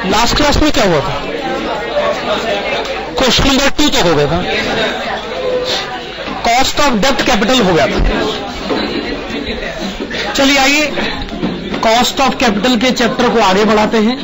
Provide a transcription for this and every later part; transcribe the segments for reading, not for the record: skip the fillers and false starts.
Last class में क्या हुआ था? क्वेश्चन नंबर 2 तक हो गया था, कॉस्ट ऑफ डेब्ट कैपिटल हो गया था। चलिए आइए कॉस्ट ऑफ कैपिटल के चैप्टर को आगे बढ़ाते हैं।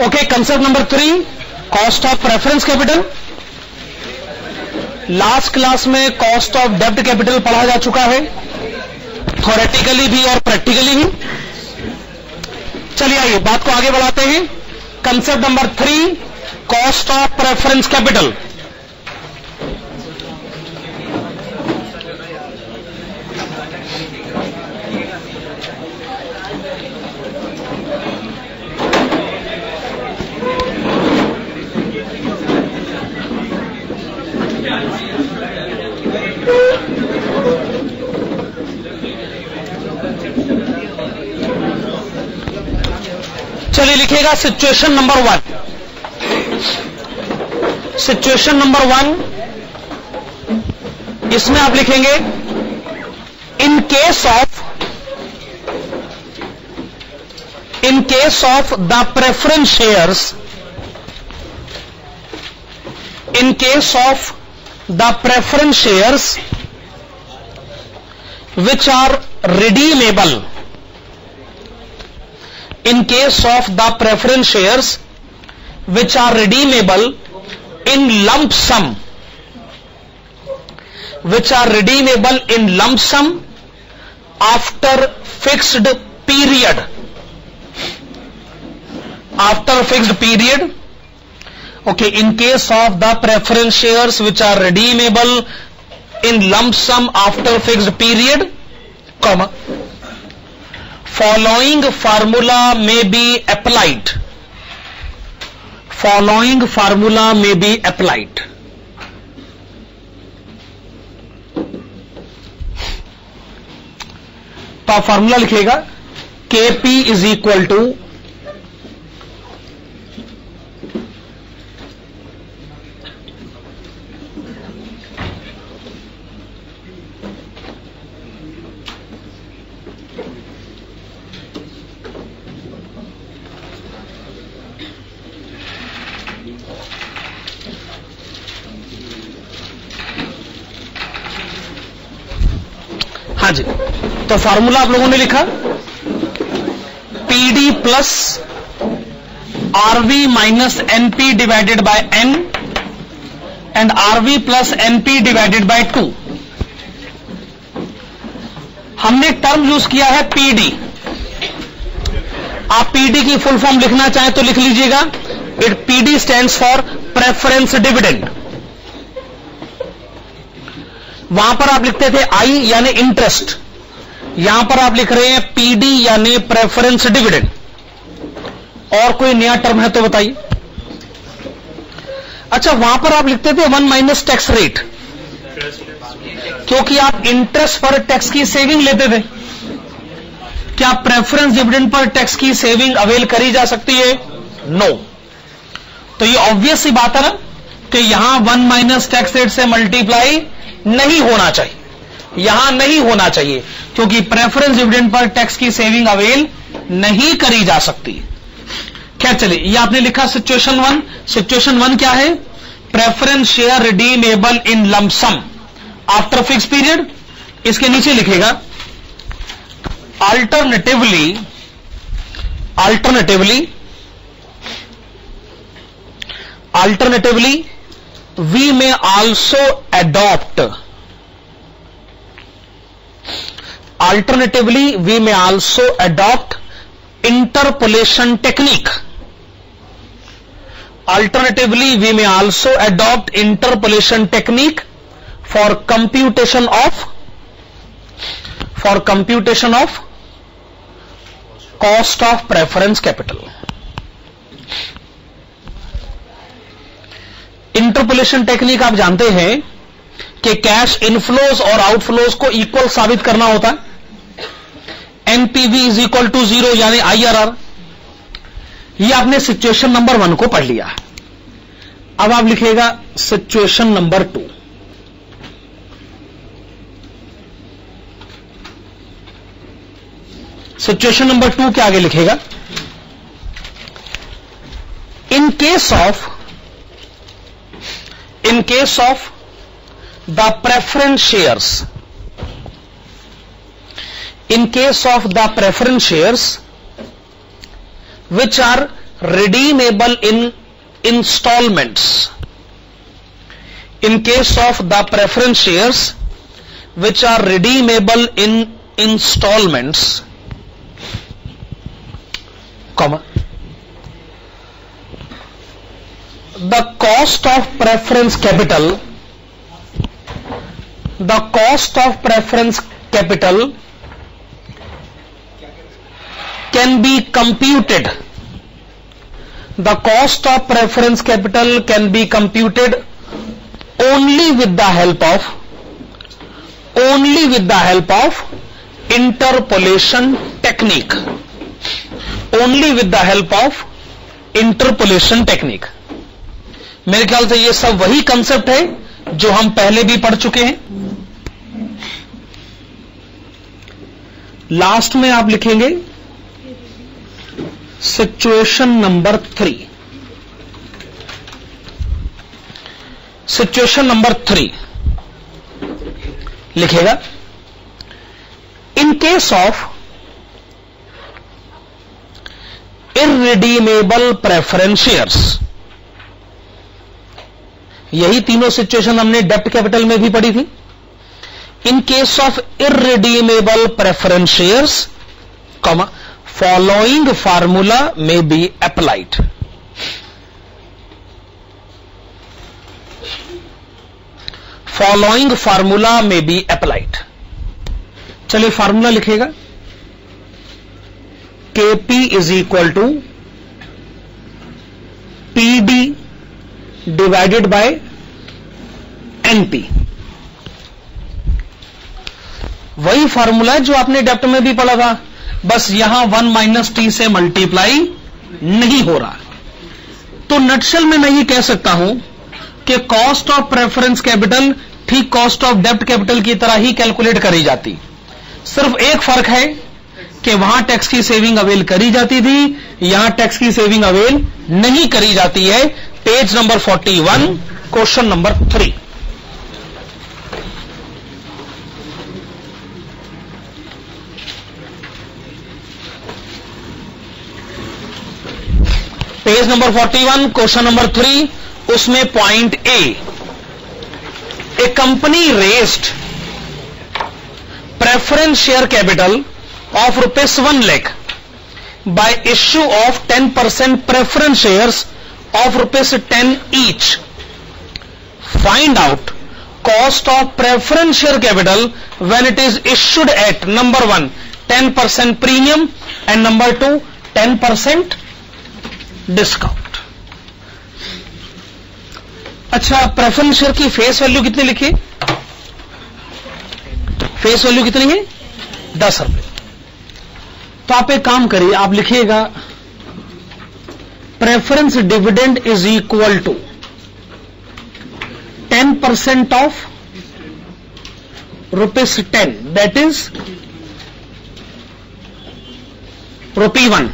Okay, concept number 3, cost of preference capital. Last class में कॉस्ट ऑफ डेब्ट कैपिटल पढ़ा जा चुका है, थ्योरेटिकली भी और प्रैक्टिकली भी। चलिए आइए बात को आगे बढ़ाते हैं। Concept number 3, cost of preference capital. चलिए लिखिएगा सिचुएशन नंबर 1। सिचुएशन नंबर 1, इसमें आप लिखेंगे इन case of the preference shares, in case of the preference shares which are redeemable, in case of the preference shares which are redeemable in lump sum, which are redeemable in lump sum after fixed period, after fixed period. Okay, in case of the preference shares which are redeemable in lump sum after fixed period, comma, following formula may be applied, following formula may be applied. तो आप formula लिखिएगा KP is equal to हाँ जी, तो formula आप लोगों ने लिखा PD plus RV minus NP divided by N and RV plus NP divided by 2। हमने एक टर्म यूज किया है PD। आप PD की फुल फॉर्म लिखना चाहें तो लिख लीजिएगा, it PD stands for preference dividend. वहां पर आप लिखते थे I यानी इंटरेस्ट, यहां पर आप लिख रहे हैं PD यानी प्रेफरेंस डिविडेंड। और कोई नया टर्म है तो बताइए। अच्छा, वहां पर आप लिखते थे 1 माइनस टैक्स रेट, क्योंकि आप इंटरेस्ट पर टैक्स की सेविंग लेते थे। क्या प्रेफरेंस डिविडेंड पर टैक्स की सेविंग अवेल करी जा सकती है? नो। तो ये ऑब्वियस सी बात है ना कि यहां 1 माइनस टैक्स रेट से मल्टीप्लाई नहीं होना चाहिए, यहां नहीं होना चाहिए, क्योंकि प्रेफरेंस डिविडेंड पर टैक्स की सेविंग अवेल नहीं करी जा सकती। क्या चलिए, ये आपने लिखा सिचुएशन 1। सिचुएशन 1 क्या है? Preference share redeemable in lump sum after fix period. इसके नीचे लिखेगा alternatively we may also adopt interpolation technique. For computation of cost of preference capital. Interpolation technique आप जानते हैं कि कैश इनफ्लोज और आउटफ्लोज को इक्वल साबित करना होता है। एनपीवी इज इक्वल टू 0 यानी आईआरआर। ये आपने सिचुएशन नंबर 1 को पढ़ लिया। अब आप लिखिएगा सिचुएशन नंबर 2। सिचुएशन नंबर 2 के आगे लिखेगा in case of the preference shares, which are redeemable in installments, comma, the cost of preference capital can be computed. The cost of preference capital can be computed only with the help of interpolation technique. मेरे ख्याल से ये सब वही concept है जो हम पहले भी पढ़ चुके हैं। लास्ट में आप लिखेंगे सिचुएशन नंबर 3। सिचुएशन नंबर 3 लिखेगा इन case of irredeemable preference shares. यही तीनों सिचुएशन हमने डेब्ट कैपिटल में भी पढ़ी थी। In case of irredeemable preference shares, following formula में बी अप्लाइड। फॉलोइंग फार्मूला में बी अप्लाइड। चलिए फार्मूला लिखेगा KP is equal to PD divided by NP. वही फार्मूला है जो आपने डेब्ट में भी पढ़ा था, बस यहां 1 माइनस टी से मल्टीप्लाई नहीं हो रहा। तो नटशेल में मैं ये कह सकता हूं कि कॉस्ट ऑफ प्रेफरेंस कैपिटल ठीक कॉस्ट ऑफ डेब्ट कैपिटल की तरह ही कैलकुलेट करी जाती। सिर्फ एक फर्क है कि वहां टैक्स की सेविंग अवेल करी जाती थी, यहां टैक्स की सेविंग अवेल नहीं करी जाती है। Page number 41, question number 3। Page number 41, question number 3, उसमें point A company raised preference share capital of rupees 1 lakh by issue of 10% preference shares of rupees 10 each. Find out cost of preference share capital when it is issued at number 1 10% premium and number 2 10% discount. अच्छा, preference share की face value कितनी लिखी? Face value कितनी है? 10 रुपए। तो आप एक काम करिए, आप लिखिएगा preference dividend is equal to 10% of ₹10, that is ₹1।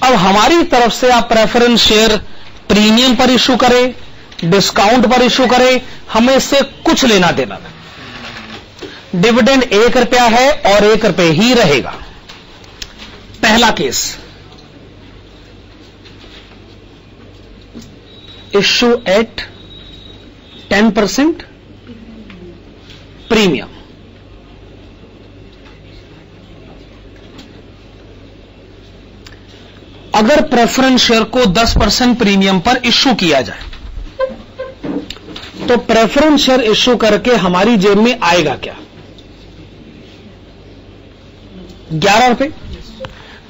अब हमारी तरफ से आप प्रेफरेंस शेयर प्रीमियम पर इशू करें, डिस्काउंट पर इशू करें, हमें इससे कुछ लेना देना नहीं। डिविडेंड ₹1 है और ₹1 ही रहेगा। पहला केस, इश्यू एट 10% प्रीमियम। अगर प्रेफरेंस शेयर को 10% प्रीमियम पर इश्यू किया जाए तो प्रेफरेंस शेयर इश्यू करके हमारी जेब में आएगा क्या? ₹11।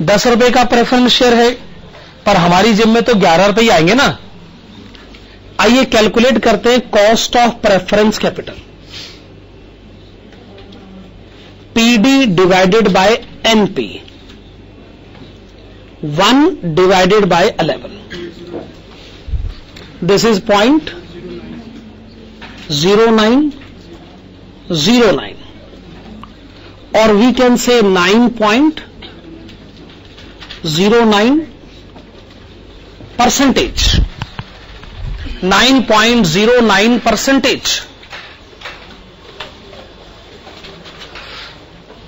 ₹10 का प्रेफरेंस शेयर है, पर हमारी जेब में तो ₹11 ही आएंगे ना। आइए कैलकुलेट करते हैं cost of preference capital, PD divided by NP, 1 divided by 11. This is 0.0909, or we can say 9.09%. 9.09%.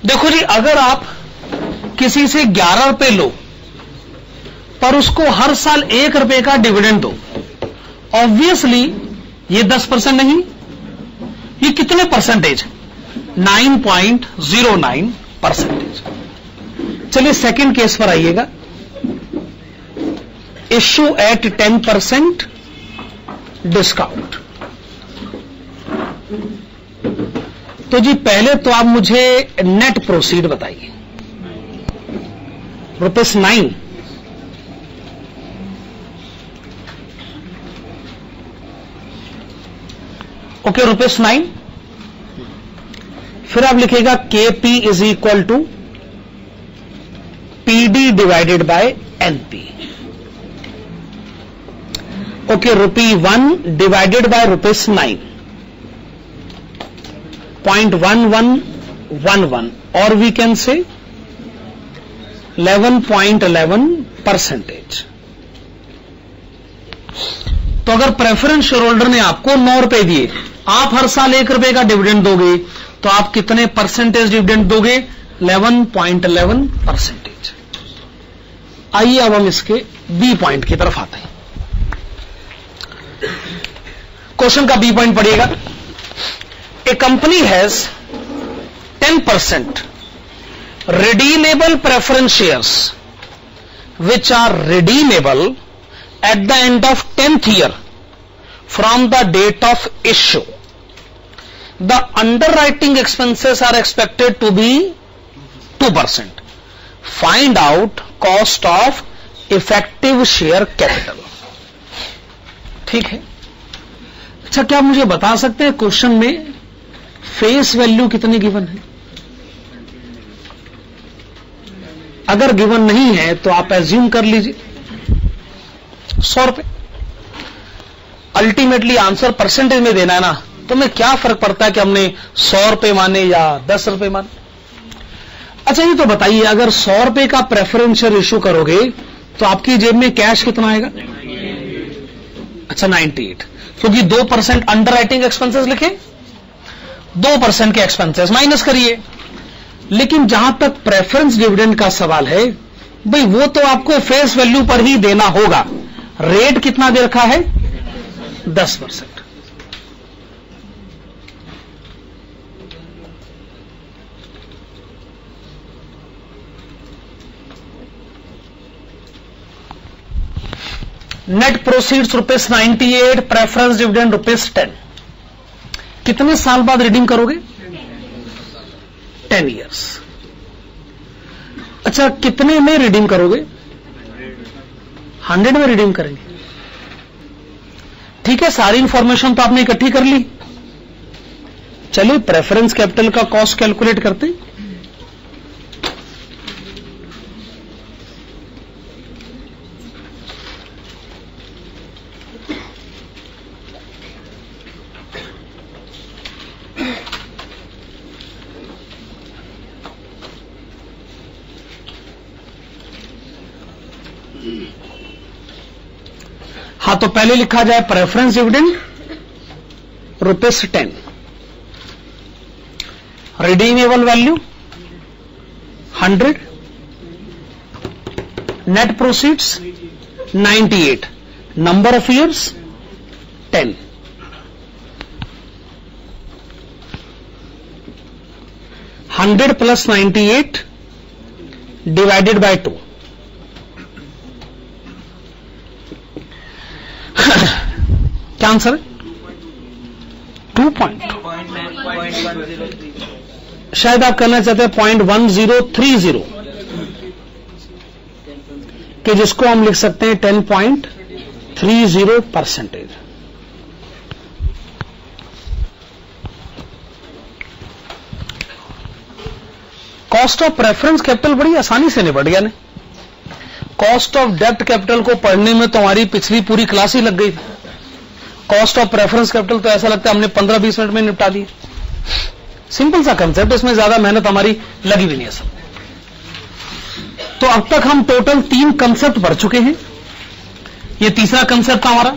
देखो जी, अगर आप किसी से ₹11 लो पर उसको हर साल ₹1 का डिविडेंड दो, ऑब्वियसली ये 10% नहीं, ये कितने परसेंटेज? 9.09%। चलिए सेकंड केस पर आइएगा, इश्यू एट 10% डिस्काउंट। तो जी पहले तो आप मुझे नेट प्रोसीड बताइए। ₹9, ओके, ₹9। फिर आप लिखेगा KP is equal to PD divided by NP। Okay, ₹1 divided by ₹9, 0.1111, और वी कैन से 11.11%। तो अगर प्रेफरेंस शेयर होल्डर ने आपको ₹9 दिए, आप हर साल ₹1 का डिविडेंड दोगे, तो आप कितने परसेंटेज डिविडेंड दोगे? 11.11%। आइए अब हम इसके बी पॉइंट की तरफ आते हैं। क्वेश्चन का बी पॉइंट पढ़िएगा। ए company has 10% redeemable preference shares which are redeemable at the end of 10th year from the date of issue. The underwriting expenses are expected to be 2%. Find out cost of effective share capital. ठीक है। अच्छा, क्या आप मुझे बता सकते हैं question में फेस वैल्यू कितनी गिवन है? अगर गिवन नहीं है तो आप एज्यूम कर लीजिए ₹100। अल्टीमेटली आंसर परसेंटेज में देना है ना, तो में क्या फर्क पड़ता है कि हमने ₹100 माने या ₹10 माने। अच्छा, ये तो बताइए, अगर ₹100 का प्रेफरेंस शेयर इश्यू करोगे तो आपकी जेब में कैश कितना आएगा? अच्छा, 98, क्योंकि 2% अंडर राइटिंग एक्सपेंसेस लिखे, 2% के एक्सपेंसेस माइनस करिए। लेकिन जहां तक प्रेफरेंस डिविडेंड का सवाल है, भाई वो तो आपको फेस वैल्यू पर ही देना होगा। रेट कितना दे रखा है? 10%। Net proceeds ₹98, preference dividend ₹10। कितने साल बाद रिडीम करोगे? 10 इयर्स। अच्छा, कितने में रिडीम करोगे? 100 में रिडीम करेंगे। ठीक है, सारी इंफॉर्मेशन तो आपने इकट्ठी कर ली। चलिए प्रेफरेंस कैपिटल का कॉस्ट कैलकुलेट करते हैं। हां, तो पहले लिखा जाए preference dividend ₹10, redeemable value 100, net proceeds 98, number of years 10. 100 plus 98 divided by 2. क्या आंसर है? 2 पॉइंट, शायद आप करना चाहते हैं 0.1030 कि जिसको हम लिख सकते हैं 10.30%. कॉस्ट ऑफ प्रेफरेंस कैपिटल बड़ी आसानी से निपट गया ने. कॉस्ट ऑफ डेब्ट कैपिटल को पढ़ने में तो हमारी पिछली पूरी क्लास ही लग गई. कॉस्ट ऑफ प्रेफरेंस कैपिटल तो ऐसा लगता है हमने 15-20 मिनट में निपटा दी. सिंपल सा कंसेप्ट, इसमें ज्यादा मेहनत हमारी लगी भी नहीं है सब. तो अब तक हम टोटल 3 कंसेप्ट पढ़ चुके हैं. ये तीसरा कंसेप्ट था हमारा.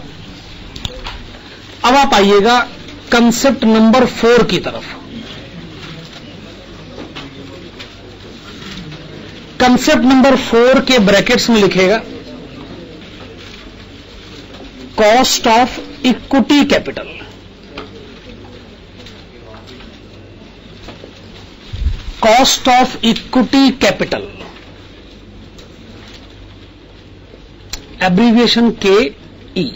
अब आप आइएगा कंसेप्ट नंबर 4 की तरफ. कंसेप्ट नंबर 4 के ब्रैकेट्स में लिखेगा cost of equity capital. Cost of equity capital, abbreviation KE.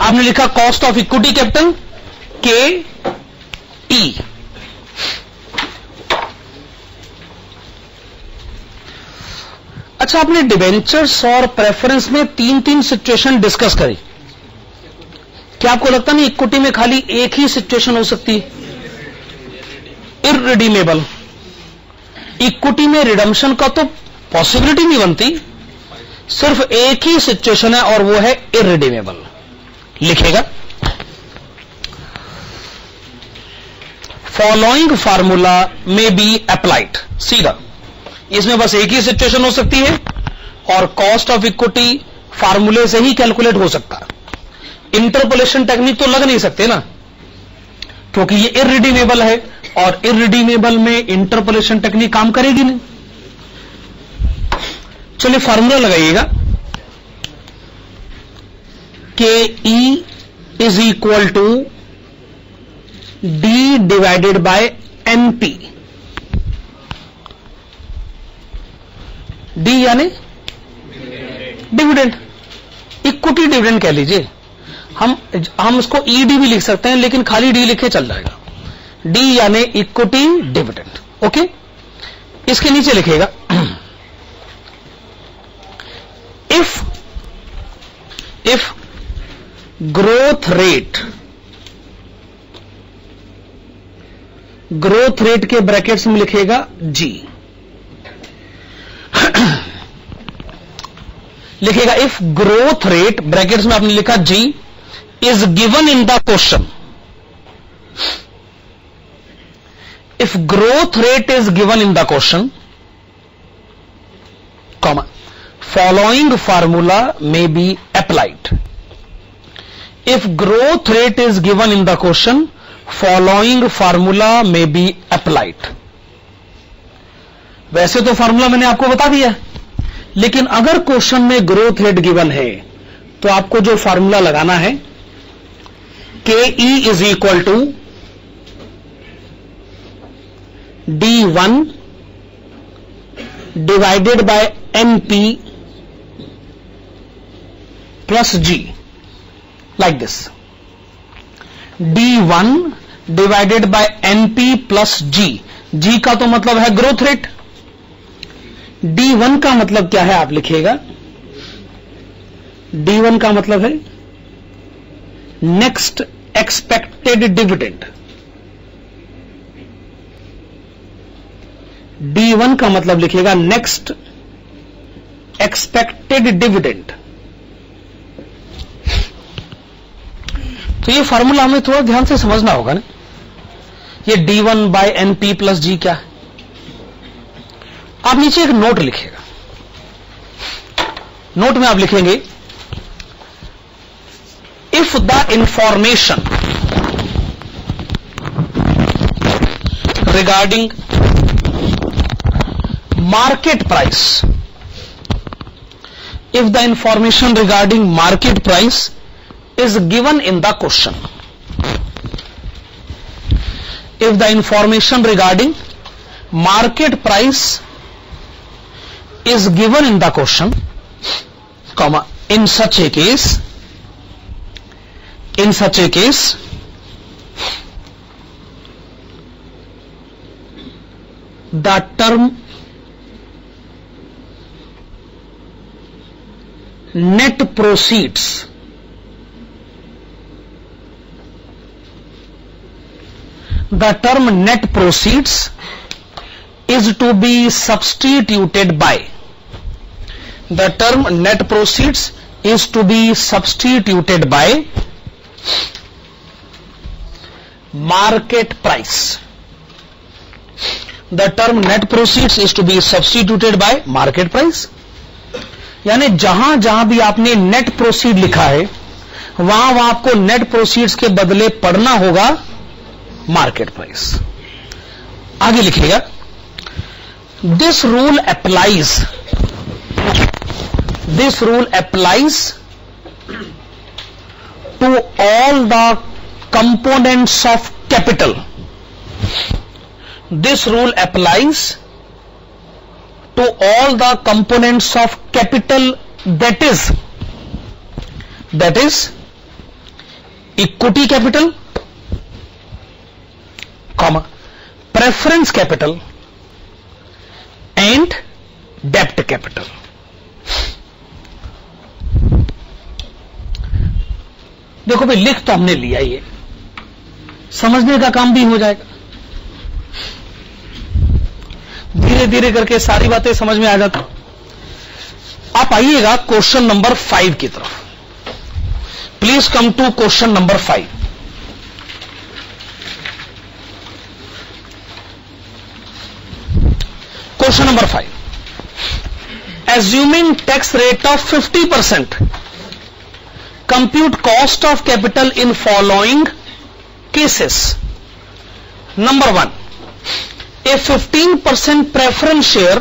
आपने लिखा cost of equity capital KE. अच्छा, आपने डिबेंचर्स और प्रेफरेंस में 3 सिचुएशन डिस्कस करी. क्या आपको लगता नहीं इक्विटी में खाली एक ही सिचुएशन हो सकती है, इररिडीमेबल? इक्विटी में रिडम्पशन का तो पॉसिबिलिटी नहीं बनती, सिर्फ एक ही सिचुएशन है और वो है इररिडीमेबल. लिखेगा फॉलोइंग फार्मूला में बी अप्लाइड. सीधा इसमें बस एक ही सिचुएशन हो सकती है और कॉस्ट ऑफ इक्विटी फार्मूले से ही कैलकुलेट हो सकता है. इंटरपोलेशन टेक्निक तो लग नहीं सकते ना, क्योंकि ये इररिडीमेबल है और इररिडीमेबल में इंटरपोलेशन टेक्निक काम करेगी नहीं. चलिए फार्मूला लगाइएगा. KE is equal to D divided by NP. D यानी डिविडेंड, इक्विटी डिविडेंड कह लीजिए. हम उसको ED भी लिख सकते हैं, लेकिन खाली D लिखे चल जाएगा. D यानी इक्विटी डिविडेंड. ओके, इसके नीचे लिखेगा इफ ग्रोथ रेट के ब्रैकेट्स में लिखेगा G. लिखेगा इफ ग्रोथ रेट, ब्रैकेट्स में आपने लिखा G, is given in the question. If growth rate is given in the question, comma, following formula में be applied. If growth rate is given in the question, following formula में be applied. वैसे तो formula मैंने आपको बता दिया, लेकिन अगर क्वेश्चन में ग्रोथ रेट गिवन है तो आपको जो फार्मूला लगाना है KE is equal to D1 divided by NP plus G, like this. D1 divided by NP plus G. G का तो मतलब है ग्रोथ रेट. D1 का मतलब क्या है आप लिखिएगा. D1 का मतलब है नेक्स्ट एक्सपेक्टेड डिविडेंड. D1 का मतलब लिखिएगा नेक्स्ट एक्सपेक्टेड डिविडेंड. तो ये फार्मूला हमें थोड़ा ध्यान से समझना होगा ना. ये D1 bye NP plus G क्या है. आप नीचे एक नोट लिखिएगा. नोट में आप लिखेंगे if the information regarding market price, if the information regarding market price is given in the question, if the information regarding market price is given in the question, comma, in such a case the term net proceeds is to be substituted by, the term net proceeds is to be substituted by market price. The term net proceeds is to be substituted by market price. यानी जहां जहां भी आपने net proceed लिखा है वहां आपको net proceeds के बदले पढ़ना होगा मार्केट प्राइस। आगे लिखिएगा, this rule applies to all the components of capital. This rule applies to all the components of capital, that is equity capital, comma, preference capital and debt capital. देखो भाई, लिख तो हमने लिया, ये समझने का काम भी हो जाएगा। धीरे धीरे करके सारी बातें समझ में आ जाती। आप आइएगा क्वेश्चन नंबर 5 की तरफ। Please come to question number 5। Question number 5, assuming tax rate of 50%, compute cost of capital in following cases. Number 1, a 15% preference share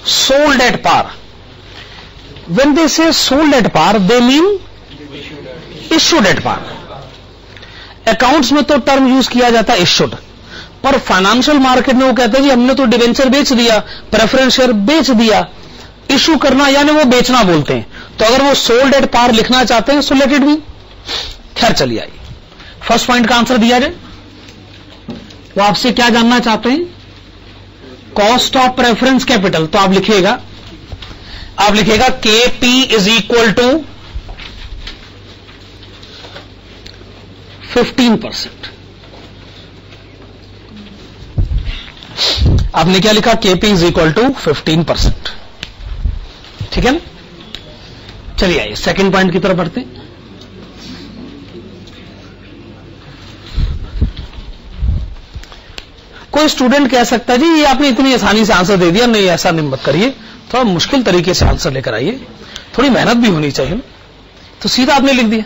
sold at par. When they say sold at par, they mean issued at par. Accounts में तो term use किया जाता है issued, पर financial market में वो कहते हैं जी हमने तो डिवेंचर बेच दिया, प्रेफरेंस शेयर बेच दिया। इशू करना यानी वो बेचना बोलते हैं। तो अगर वो सोल्ड एट पार लिखना चाहते हैं सो लेट इट बी। खैर चलिए आइए फर्स्ट पॉइंट का आंसर दिया जाए। वो आपसे क्या जानना चाहते हैं? Cost of preference capital. तो आप लिखिएगा KP इज इक्वल टू 15%। आपने क्या लिखा? KP is equal to 15%। ठीक है ना? चलिए आइए सेकंड पॉइंट की तरफ बढ़ते हैं। कोई स्टूडेंट कह सकता है जी ये आपने इतनी आसानी से आंसर दे दिया, नहीं ऐसा नहीं मत करिए, थोड़ा मुश्किल तरीके से आंसर लेकर आइए, थोड़ी मेहनत भी होनी चाहिए ना। तो सीधा आपने लिख दिया,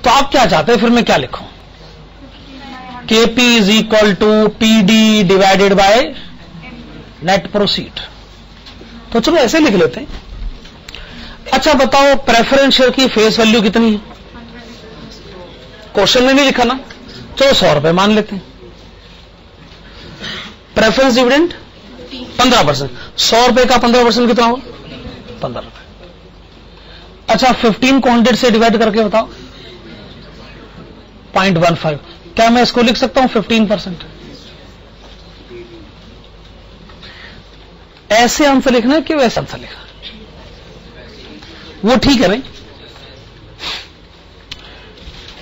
तो आप क्या चाहते हैं फिर मैं क्या लिखूं? KP is equal to PD divided by net proceed. तो चलो ऐसे लिख लेते हैं। अच्छा बताओ प्रेफरेंस शेयर की फेस वैल्यू कितनी है? क्वेश्चन में नहीं लिखा ना, चलो 100 रुपए मान लेते हैं। प्रेफरेंस डिविडेंड 15%, 100 रुपए का 15% कितना होगा? 15 रुपए। अच्छा 15 को 100 से डिवाइड करके बताओ। 0.15। क्या मैं इसको लिख सकता हूं 15%? ऐसे आंसर लिखना है कि वैसे आंसर लिखना? वो ठीक है नहीं?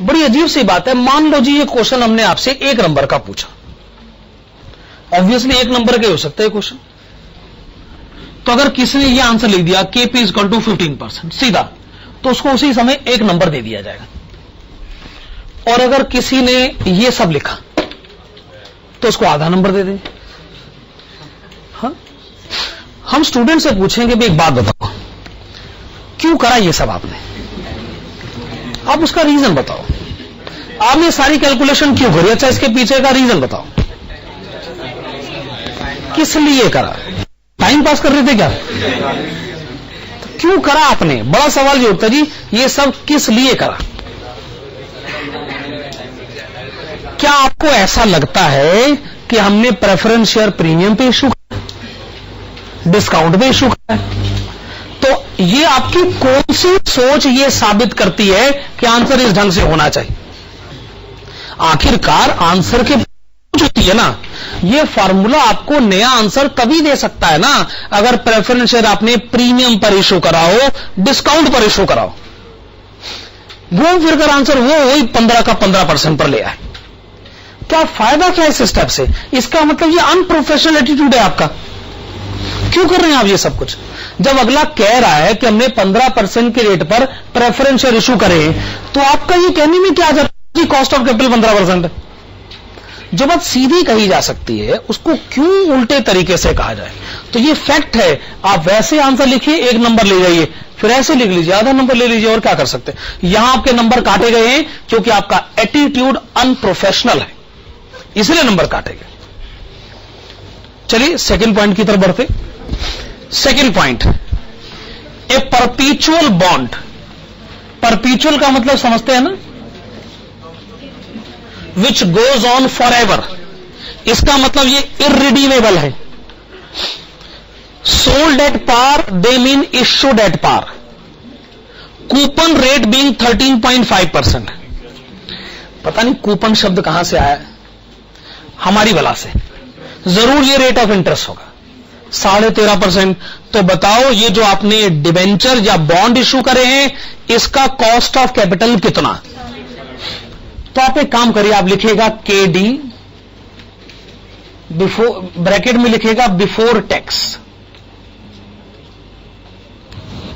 बड़ी अजीब सी बात है। मान लो जी ये क्वेश्चन हमने आपसे 1 नंबर का पूछा, ऑब्वियसली 1 नंबर के हो सकते हैं क्वेश्चन। तो अगर किसी ने ये आंसर लिख दिया KP इज इक्वल टू 15% सीधा, तो उसको उसी समय 1 नंबर दे दिया जाएगा। और अगर किसी ने ये सब लिखा तो उसको आधा नंबर दे देंगे। हाँ? हम स्टूडेंट से पूछेंगे भी एक बात बताओ, करा ये सब आपने? आप उसका रीजन बताओ। आपने सारी कैलकुलेशन क्यों करी? अच्छा, इसके पीछे का रीजन बताओ, किस लिए करा? टाइम पास कर रहे थे क्या? तो क्यों करा आपने? बड़ा सवाल ये होता है जी, ये सब किस लिए करा? क्या आपको ऐसा लगता है कि हमने प्रेफरेंस शेयर प्रीमियम पे इशू करा, डिस्काउंट पे इशू करा? तो ये आपकी कौन सी सोच ये साबित करती है कि आंसर इस ढंग से होना चाहिए? आखिरकार आंसर के होती है ना, ये फार्मूला आपको नया आंसर तभी दे सकता है ना अगर प्रेफरेंस शेयर आपने प्रीमियम पर इशू करा हो, डिस्काउंट पर इशू करा हो। घूम फिर कर आंसर वो वही 15 का 15% पर ले आए। क्या फायदा क्या इस स्टेप से? इसका मतलब ये अनप्रोफेशनल एटीट्यूड है आपका। क्यों कर रहे हैं आप ये सब कुछ? जब अगला कह रहा है कि हमने 15% के रेट पर प्रेफरेंस शेयर इशू करे, तो आपका ये कहने में क्या जाता है कॉस्ट ऑफ कैपिटल 15%? जो बात सीधी कही जा सकती है उसको क्यों उल्टे तरीके से कहा जाए? तो ये फैक्ट है। आप वैसे आंसर लिखिए, 1 नंबर ले जाइए, फिर ऐसे लिख लीजिए, आधा नंबर ले लीजिए, और क्या कर सकते हैं? यहां आपके नंबर काटे गए हैं क्योंकि आपका एटीट्यूड अनप्रोफेशनल है, इसलिए नंबर काटे गए। चलिए सेकंड पॉइंट की तरफ बढ़ते। Second point, a perpetual bond. Perpetual का मतलब समझते हैं ना, which goes on forever. इसका मतलब ये इररिडीमेबल है। Sold at par, they mean issued at par. Coupon rate being 13.5%। पता नहीं कूपन शब्द कहां से आया, हमारी बला से। जरूर ये रेट ऑफ इंटरेस्ट होगा 13.5%। तो बताओ ये जो आपने डिबेंचर या बॉन्ड इशू करे हैं, इसका कॉस्ट ऑफ कैपिटल कितना? तो आप एक काम करिए, आप लिखिएगा KD, बिफोर ब्रैकेट में लिखिएगा बिफोर टैक्स।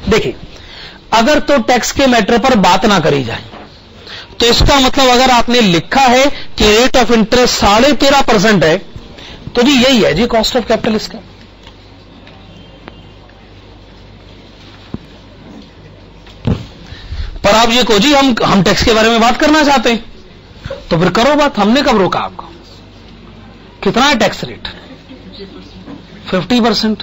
देखिए, अगर तो टैक्स के मैटर पर बात ना करी जाए तो इसका मतलब अगर आपने लिखा है कि रेट ऑफ इंटरेस्ट 13.5% है, तो जी यही है जी कॉस्ट ऑफ कैपिटल इसका। पर आप ये कहो जी हम टैक्स के बारे में बात करना चाहते हैं, तो फिर करो बात, हमने कब रोका आपको? कितना है टैक्स रेट? 50%।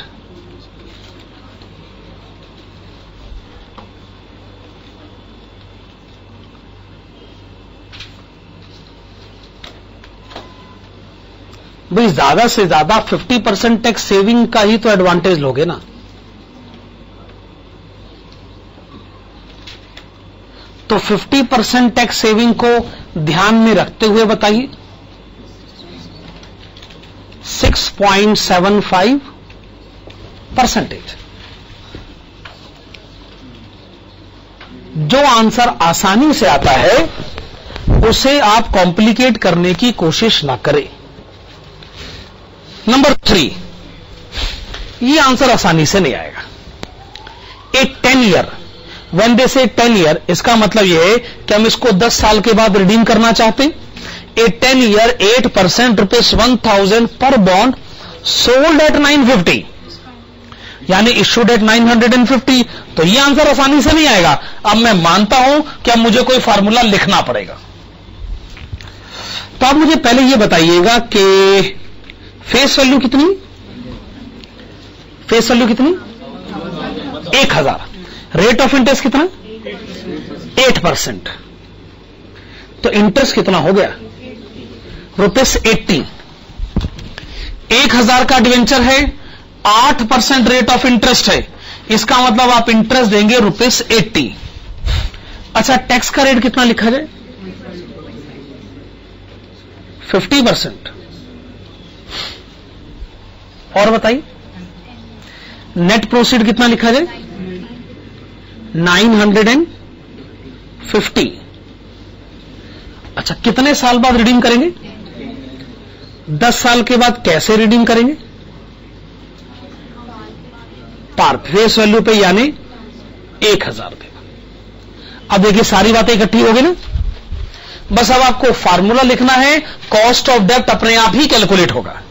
भाई ज्यादा से ज्यादा 50% टैक्स सेविंग का ही तो एडवांटेज लोगे ना। तो 50% टैक्स सेविंग को ध्यान में रखते हुए बताइए, 6.75%। जो आंसर आसानी से आता है उसे आप कॉम्प्लिकेट करने की कोशिश ना करें। नंबर 3, ये आंसर आसानी से नहीं आएगा। ए 10 ईयर, व्हेन दे से 10 ईयर, इसका मतलब यह है कि हम इसको 10 साल के बाद रिडीम करना चाहते हैं। ए 10 ईयर 8% ₹1000 पर बॉन्ड सोल्ड एट 950, यानी इश्यूड एट 950। तो ये आंसर आसानी से नहीं आएगा। अब मैं मानता हूं कि अब मुझे कोई फार्मूला लिखना पड़ेगा। तो आप मुझे पहले ये बताइएगा कि फेस वैल्यू कितनी? फेस वैल्यू कितनी? 1000। रेट ऑफ इंटरेस्ट कितना? 8%। तो इंटरेस्ट कितना हो गया? ₹80। 1000 का डिवेंचर है, 8% रेट ऑफ इंटरेस्ट है, इसका मतलब आप इंटरेस्ट देंगे ₹80। अच्छा, टैक्स का रेट कितना लिखा जाए? 50%। और बताइए नेट प्रोसीड कितना लिखा जाए? 950। अच्छा, कितने साल बाद रिडीम करेंगे? 10 साल के बाद। कैसे रिडीम करेंगे? पार फेस वैल्यू पे, यानी 1000 पे। अब देखिए सारी बातें इकट्ठी हो गई ना। बस अब आपको फार्मूला लिखना है, कॉस्ट ऑफ डेब्ट अपने आप ही कैलकुलेट होगा।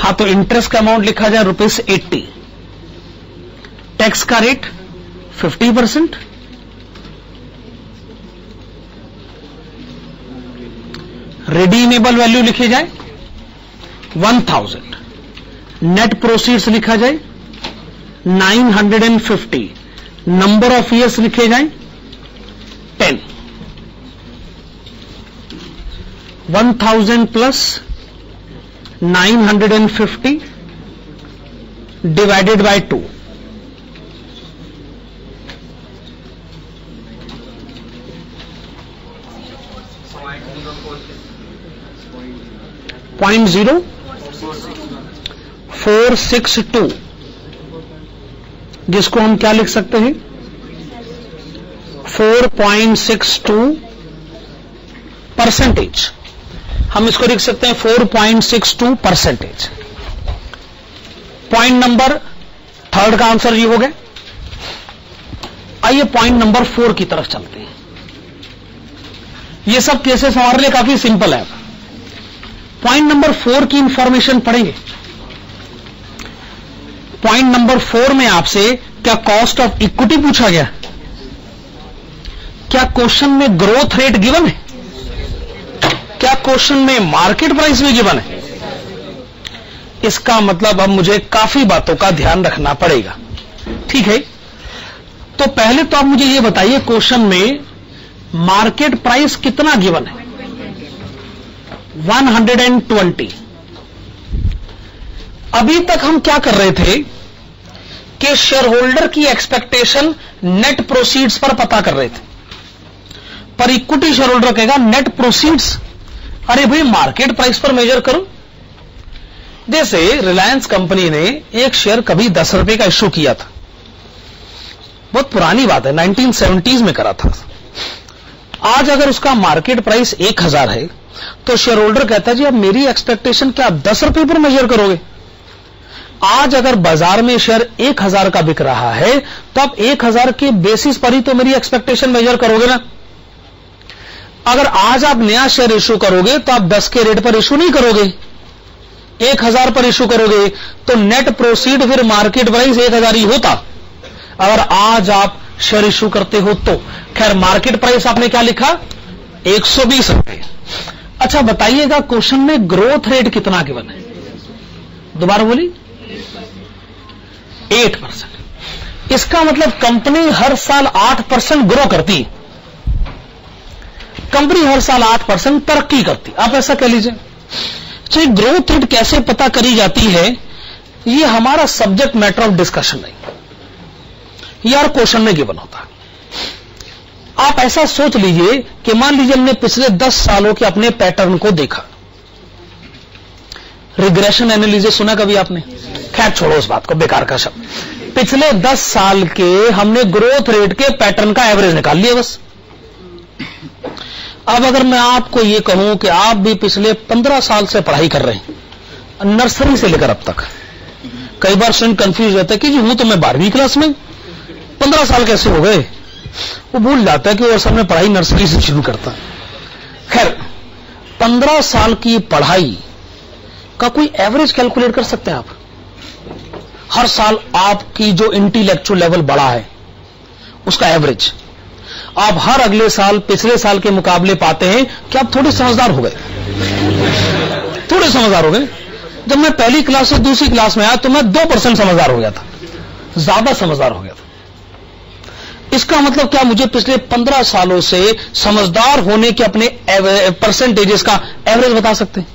हाँ, तो इंटरेस्ट का अमाउंट लिखा जाए ₹80, टैक्स का रेट 50%, रिडीमेबल वैल्यू लिखी जाए 1000, नेट प्रोसीड्स लिखा जाए 950, नंबर ऑफ ईयर्स लिखे जाए 10, 1000 प्लस 950 डिवाइडेड बाय 2, .0462, जिसको हम क्या लिख सकते हैं 4.62%। हम इसको लिख सकते हैं 4.62%। पॉइंट नंबर 3 का आंसर ये हो गया। आइए पॉइंट नंबर 4 की तरफ चलते हैं। ये सब केसेस हमारे लिए काफी सिंपल है। पॉइंट नंबर 4 की इंफॉर्मेशन पढ़ेंगे। पॉइंट नंबर 4 में आपसे क्या कॉस्ट ऑफ इक्विटी पूछा गया? क्या क्वेश्चन में ग्रोथ रेट गिवन है? क्या क्वेश्चन में मार्केट प्राइस भी गिवन है? इसका मतलब अब मुझे काफी बातों का ध्यान रखना पड़ेगा। ठीक है, तो पहले तो आप मुझे यह बताइए क्वेश्चन में मार्केट प्राइस कितना गिवन है? 120। अभी तक हम क्या कर रहे थे कि शेयर होल्डर की एक्सपेक्टेशन नेट प्रोसीड्स पर पता कर रहे थे, पर इक्विटी शेयर होल्डर कहेगा नेट प्रोसीड्स, अरे भाई मार्केट प्राइस पर मेजर करो। जैसे रिलायंस कंपनी ने एक शेयर कभी 10 रुपए का इश्यू किया था, बहुत पुरानी बात है, 1970s में करा था। आज अगर उसका मार्केट प्राइस 1000 है तो शेयर होल्डर कहता है जी अब मेरी एक्सपेक्टेशन क्या आप 10 रुपए पर मेजर करोगे? आज अगर बाजार में शेयर 1000 का बिक रहा है तो आप 1000 के बेसिस पर ही तो मेरी एक्सपेक्टेशन मेजर करोगे ना। अगर आज आप नया शेयर इश्यू करोगे तो आप 10 के रेट पर इश्यू नहीं करोगे, 1000 पर इश्यू करोगे, तो नेट प्रोसीड फिर मार्केट प्राइस 1000 ही होता अगर आज आप शेयर इश्यू करते हो तो। खैर मार्केट प्राइस आपने क्या लिखा? 120 रुपए। अच्छा बताइएगा क्वेश्चन में ग्रोथ रेट कितना गिवन है? दोबारा बोली 8%। इसका मतलब कंपनी हर साल 8% ग्रो करती, कंपनी हर साल 8% तरक्की करती, आप ऐसा कह लीजिए। तो ग्रोथ रेट कैसे पता करी जाती है ये हमारा सब्जेक्ट मैटर ऑफ डिस्कशन नहीं, यार क्वेश्चन में गिवन होता। आप ऐसा सोच लीजिए कि मान लीजिए हमने पिछले 10 सालों के अपने पैटर्न को देखा। रिग्रेशन एनालिसिस सुना कभी आपने? खैर छोड़ो उस बात को, बेकार का शब्द। पिछले 10 साल के हमने ग्रोथ रेट के पैटर्न का एवरेज निकाल लिया बस। अब अगर मैं आपको यह कहूं कि आप भी पिछले 15 साल से पढ़ाई कर रहे हैं, नर्सरी से लेकर अब तक, कई बार स्टूडेंट कंफ्यूज रहता है कि जी हूं तो मैं 12वीं क्लास में, 15 साल कैसे हो गए? वो भूल जाता है कि वो असल में पढ़ाई नर्सरी से शुरू करता है। खैर 15 साल की पढ़ाई का कोई एवरेज कैलकुलेट कर सकते हैं आप? हर साल आपकी जो इंटेलेक्चुअल लेवल बढ़ा है उसका एवरेज आप हर अगले साल पिछले साल के मुकाबले पाते हैं कि आप थोड़े समझदार हो गए, थोड़े समझदार हो गए। जब मैं पहली क्लास से दूसरी क्लास में आया तो मैं 2% समझदार हो गया था, ज्यादा समझदार हो गया था। इसका मतलब क्या मुझे पिछले 15 सालों से समझदार होने के अपने परसेंटेजेस का एवरेज बता सकते हैं?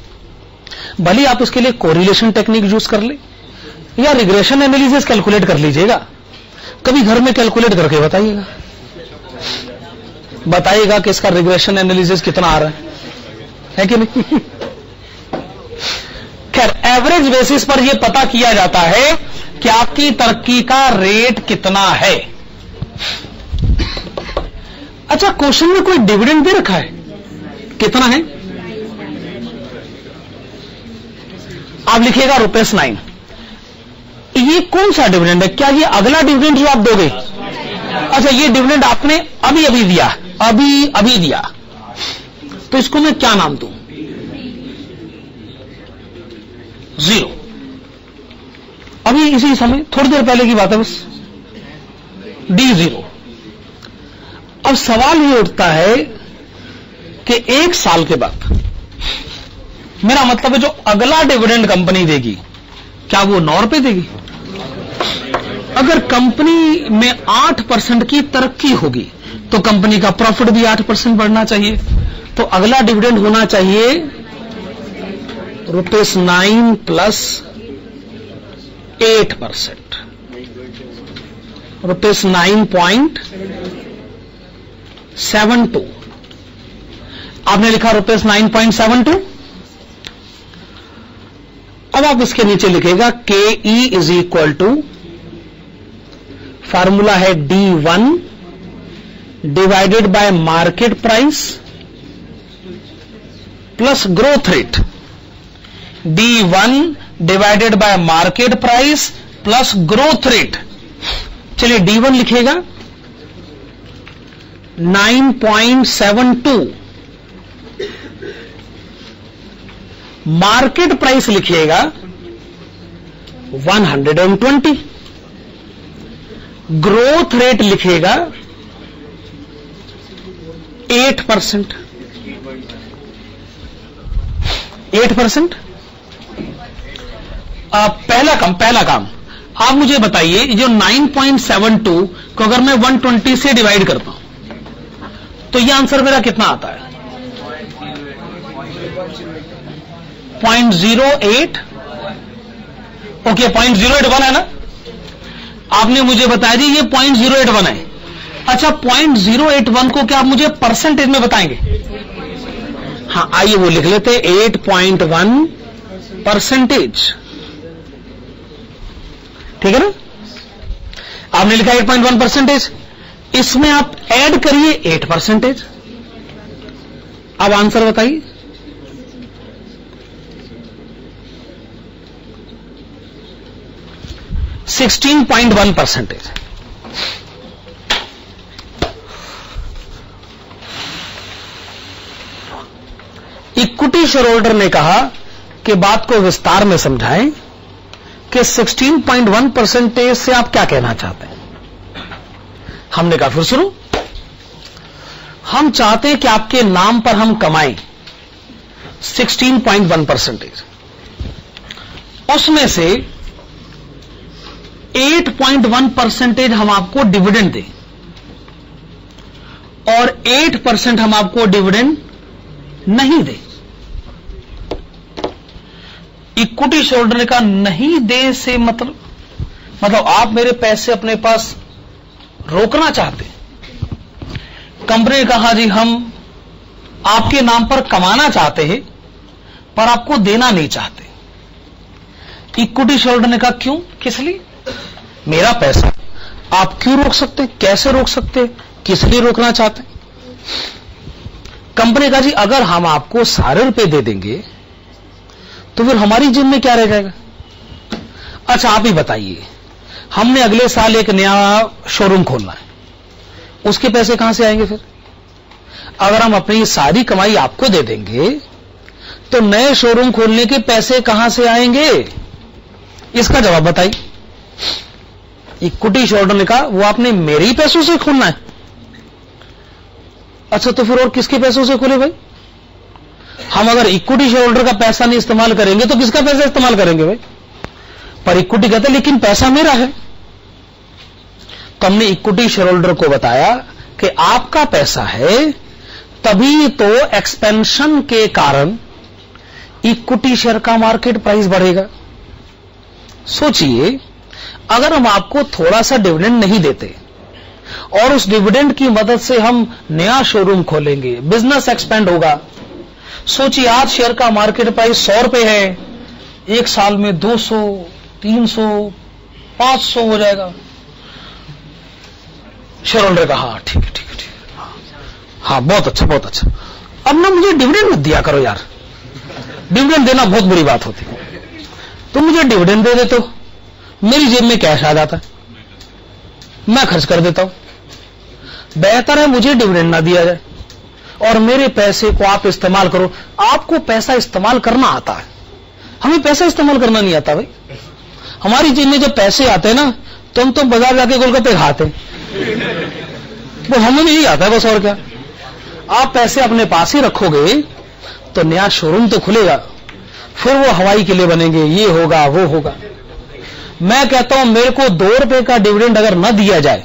भले आप इसके लिए कोरिलेशन टेक्निक यूज कर ले या रिग्रेशन एनालिसिस कैलकुलेट कर लीजिएगा, कभी घर में कैलकुलेट करके बताइएगा, बताइएगा कि इसका रिग्रेशन एनालिसिस कितना आ रहा है कि नहीं? खैर एवरेज बेसिस पर यह पता किया जाता है कि आपकी तरक्की का रेट कितना है। अच्छा क्वेश्चन में कोई डिविडेंड दे रखा है, कितना है? आप लिखिएगा ₹9। ये कौन सा डिविडेंड है? क्या ये अगला डिविडेंड जो आप दोगे? अच्छा ये डिविडेंड आपने अभी अभी दिया, अभी दिया, तो इसको मैं क्या नाम दूं? 0। अभी इसी समय थोड़ी देर पहले की बात है बस, D0। अब सवाल ये उठता है कि 1 साल के बाद, मेरा मतलब है जो अगला डिविडेंड कंपनी देगी, क्या वो 9 रुपए देगी? अगर कंपनी में 8% की तरक्की होगी तो कंपनी का प्रॉफिट भी 8% बढ़ना चाहिए। तो अगला डिविडेंड होना चाहिए ₹9 प्लस 8%, ₹9.72। आपने लिखा ₹9.72। अब आप इसके नीचे लिखेगा KE is equal to, formula है D1 divided by market price plus growth rate. D1 divided by market price plus growth rate. चलिए D1 लिखेगा 9.72, मार्केट प्राइस लिखिएगा 120, ग्रोथ रेट लिखेगा 8%। 8%। पहला काम आप मुझे बताइए, जो 9.72 को अगर मैं 120 से डिवाइड करता हूं तो यह आंसर मेरा कितना आता है? 0.08। ओके, 0.081 है ना? आपने मुझे बताया जी ये 0.081 है। अच्छा, 0.081 को क्या आप मुझे परसेंटेज में बताएंगे? हाँ, आइए वो लिख लेते, 8.1%। ठीक है ना? आपने लिखा 8.1%, इसमें आप ऐड करिए 8%। अब आंसर बताइए। %16.1%। इक्विटी शेयर होल्डर ने कहा कि बात को विस्तार में समझाएं कि 16.1% से आप क्या कहना चाहते हैं। हमने कहा फिर सुनो, हम चाहते हैं कि आपके नाम पर हम कमाएं 16.1%, उसमें से 8.1% हम आपको डिविडेंड दें और 8% हम आपको डिविडेंड नहीं दें। इक्विटी शेयरहोल्डर का नहीं दे से मतलब आप मेरे पैसे अपने पास रोकना चाहते। कंपनी ने कहा जी हम आपके नाम पर कमाना चाहते हैं पर आपको देना नहीं चाहते। इक्विटी शेयरहोल्डर ने कहा क्यों, किस लिए? मेरा पैसा आप क्यों रोक सकते, कैसे रोक सकते, किस लिए रोकना चाहते? कंपनी कहा जी अगर हम आपको सारे रुपए दे देंगे तो फिर हमारी जेब में क्या रह जाएगा? अच्छा आप ही बताइए, हमने अगले साल एक नया शोरूम खोलना है, उसके पैसे कहां से आएंगे? फिर अगर हम अपनी सारी कमाई आपको दे देंगे तो नए शोरूम खोलने के पैसे कहां से आएंगे? इसका जवाब बताइए। इक्विटी शेयरहोल्डर ने कहा वो आपने मेरे ही पैसों से खोलना है। अच्छा तो फिर और किसके पैसों से खोले भाई? हम अगर इक्विटी शेयरहोल्डर का पैसा नहीं इस्तेमाल करेंगे तो किसका पैसा इस्तेमाल करेंगे भाई? पर इक्विटी कहते लेकिन पैसा मेरा है। तो हमने इक्विटी शेयरहोल्डर को बताया कि आपका पैसा है, तभी तो एक्सपेंशन के कारण इक्विटी शेयर का मार्केट प्राइस बढ़ेगा। सोचिए अगर हम आपको थोड़ा सा डिविडेंड नहीं देते और उस डिविडेंड की मदद से हम नया शोरूम खोलेंगे, बिजनेस एक्सपेंड होगा। सोचिए आज शेयर का मार्केट प्राइस 100 रुपए है, एक साल में 200, 300, 500 हो जाएगा। शेयर होल्डर का हाँ ठीक है ठीक है ठीक है, हाँ बहुत अच्छा बहुत अच्छा। अब ना मुझे डिविडेंड मत दिया करो यार, डिविडेंड देना बहुत बुरी बात होती है। तुम मुझे डिविडेंड दे देते हो, मेरी जेब में कैश आ जाता है, मैं खर्च कर देता हूं। बेहतर है मुझे डिविडेंड ना दिया जाए और मेरे पैसे को आप इस्तेमाल करो। आपको पैसा इस्तेमाल करना आता है, हमें पैसा इस्तेमाल करना नहीं आता भाई। हमारी जेब में जब पैसे आते हैं ना तो हम तो बाजार जाके गोलगप्पे खाते, वो हमें नहीं आता है बस, और क्या। आप पैसे अपने पास ही रखोगे तो नया शोरूम तो खुलेगा, फिर वो हवाई किले बनेंगे, ये होगा वो होगा। मैं कहता हूं मेरे को 2 रुपए का डिविडेंड अगर न दिया जाए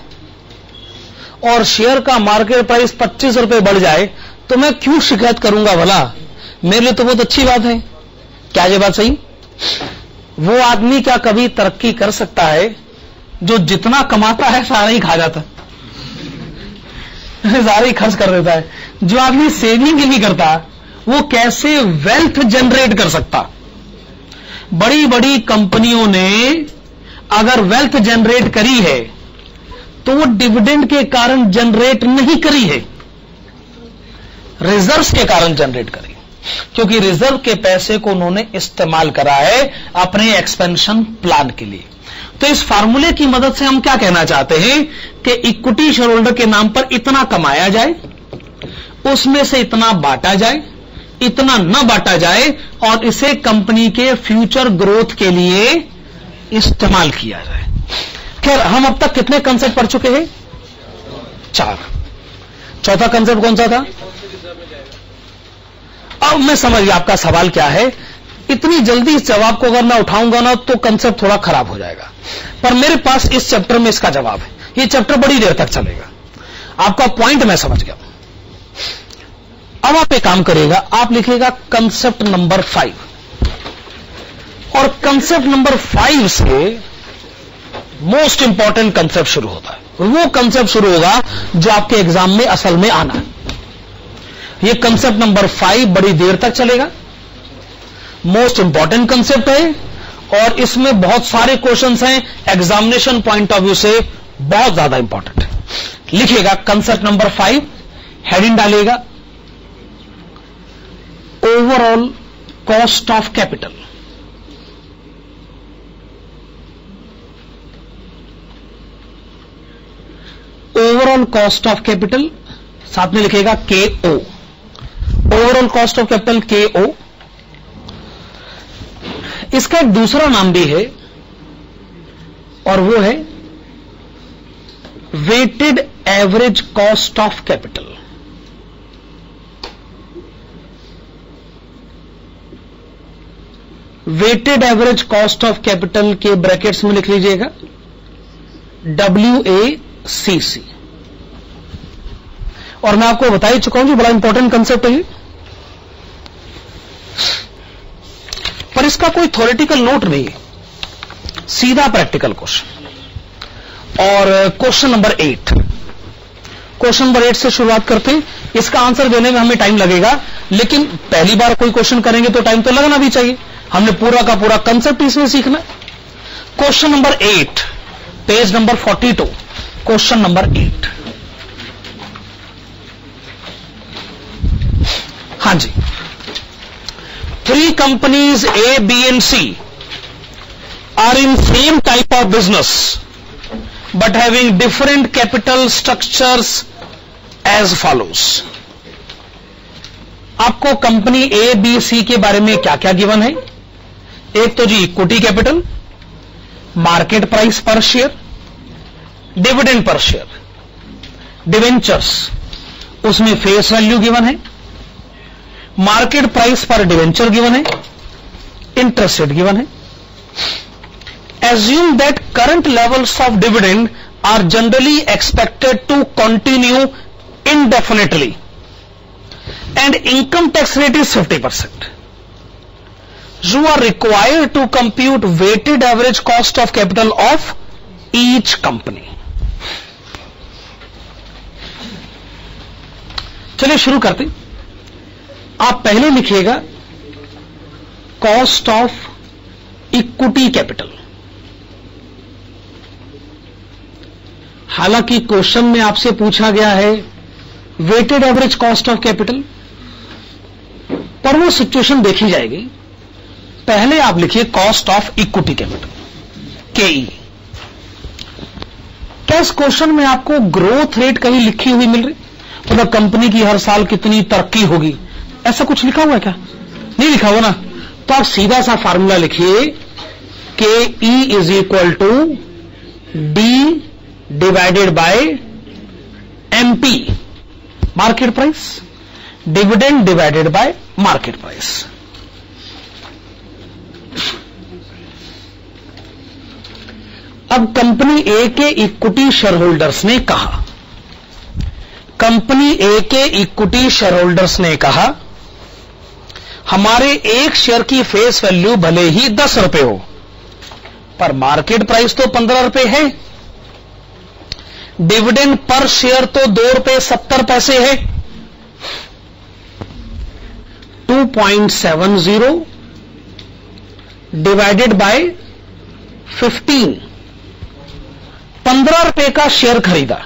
और शेयर का मार्केट प्राइस 25 रुपए बढ़ जाए तो मैं क्यों शिकायत करूंगा भला? मेरे लिए तो बहुत अच्छी बात है। क्या ये बात सही? वो आदमी क्या कभी तरक्की कर सकता है जो जितना कमाता है सारा ही खा जाता है, सारा ही खर्च कर देता है? जो आदमी सेविंग ही नहीं करता वो कैसे वेल्थ जनरेट कर सकता? बड़ी बड़ी कंपनियों ने अगर वेल्थ जनरेट करी है तो वो डिविडेंड के कारण जनरेट नहीं करी है, रिजर्व्स के कारण जनरेट करी, क्योंकि रिजर्व के पैसे को उन्होंने इस्तेमाल करा है अपने एक्सपेंशन प्लान के लिए। तो इस फार्मूले की मदद से हम क्या कहना चाहते हैं कि इक्विटी शेयर होल्डर के नाम पर इतना कमाया जाए, उसमें से इतना बांटा जाए, इतना न बांटा जाए, और इसे कंपनी के फ्यूचर ग्रोथ के लिए इस्तेमाल किया जाए। खैर, हम अब तक कितने कंसेप्ट पढ़ चुके हैं? 4। चौथा कंसेप्ट कौन सा था? अब मैं समझ गया आपका सवाल क्या है। इतनी जल्दी इस जवाब को अगर मैं उठाऊंगा ना तो कंसेप्ट थोड़ा खराब हो जाएगा, पर मेरे पास इस चैप्टर में इसका जवाब है। ये चैप्टर बड़ी देर तक चलेगा। आपका पॉइंट मैं समझ गया। अब आप एक काम करिएगा, आप लिखिएगा कंसेप्ट नंबर 5, और कंसेप्ट नंबर 5 से मोस्ट इंपॉर्टेंट कंसेप्ट शुरू होता है। वो कंसेप्ट शुरू होगा जो आपके एग्जाम में असल में आना है। ये कंसेप्ट नंबर 5 बड़ी देर तक चलेगा, मोस्ट इंपॉर्टेंट कंसेप्ट है, और इसमें बहुत सारे क्वेश्चंस हैं, एग्जामिनेशन पॉइंट ऑफ व्यू से बहुत ज्यादा इंपॉर्टेंट है। लिखिएगा कंसेप्ट नंबर 5, हेडिंग डालिएगा overall cost of capital. Overall cost of capital, साथ में लिखेगा KO, overall cost of capital KO। इसका एक दूसरा नाम भी है और वो है weighted average cost of capital. Weighted average cost of capital के ब्रैकेट्स में लिख लीजिएगा WACC। और मैं आपको बता ही चुका हूं कि बड़ा इंपॉर्टेंट कंसेप्ट है, पर इसका कोई थ्योरेटिकल नोट नहीं है, सीधा प्रैक्टिकल क्वेश्चन। और क्वेश्चन नंबर 8, क्वेश्चन नंबर 8 से शुरुआत करते हैं। इसका आंसर देने में हमें टाइम लगेगा, लेकिन पहली बार कोई क्वेश्चन करेंगे तो टाइम तो लगना भी चाहिए। हमने पूरा का पूरा कंसेप्ट इसमें सीखना। Question number 8, page number 42, question number 8। हां जी, 3 companies A, B and C are in same type of business but having different capital structures as follows। आपको कंपनी A, B, C के बारे में क्या क्या गिवन है? एक तो जी इक्विटी कैपिटल, मार्केट प्राइस पर share, dividend per share, debentures, उसमें फेस वैल्यू गिवन है, मार्केट प्राइस पर डिवेंचर गिवन है, इंटरेस्ट रेट गिवन है। Assume that current levels of dividend are generally expected to continue indefinitely and income tax rate is 50%. You are required to compute weighted average cost of capital of each company. चलिए शुरू करते। आप पहले लिखिएगा cost of equity capital. हालांकि question में आपसे पूछा गया है weighted average cost of capital, पर वो सिचुएशन देखी जाएगी। पहले आप लिखिए cost of equity capital KE। क्या इस क्वेश्चन में आपको ग्रोथ रेट कहीं लिखी हुई मिल रही? मतलब कंपनी की हर साल कितनी तरक्की होगी, ऐसा कुछ लिखा हुआ है क्या? नहीं लिखा हुआ ना। तो आप सीधा सा फार्मूला लिखिए K E is equal to D divided by MP, market price, dividend divided by market price. अब कंपनी ए के इक्विटी शेयर होल्डर्स ने कहा, कंपनी ए के इक्विटी शेयर होल्डर्स ने कहा हमारे एक शेयर की फेस वैल्यू भले ही 10 रुपए हो, पर मार्केट प्राइस तो 15 रुपए है, डिविडेंड पर शेयर तो 2 रुपए 70 पैसे है, 2.70 डिवाइडेड बाय 15, 15 रुपए का शेयर खरीदा,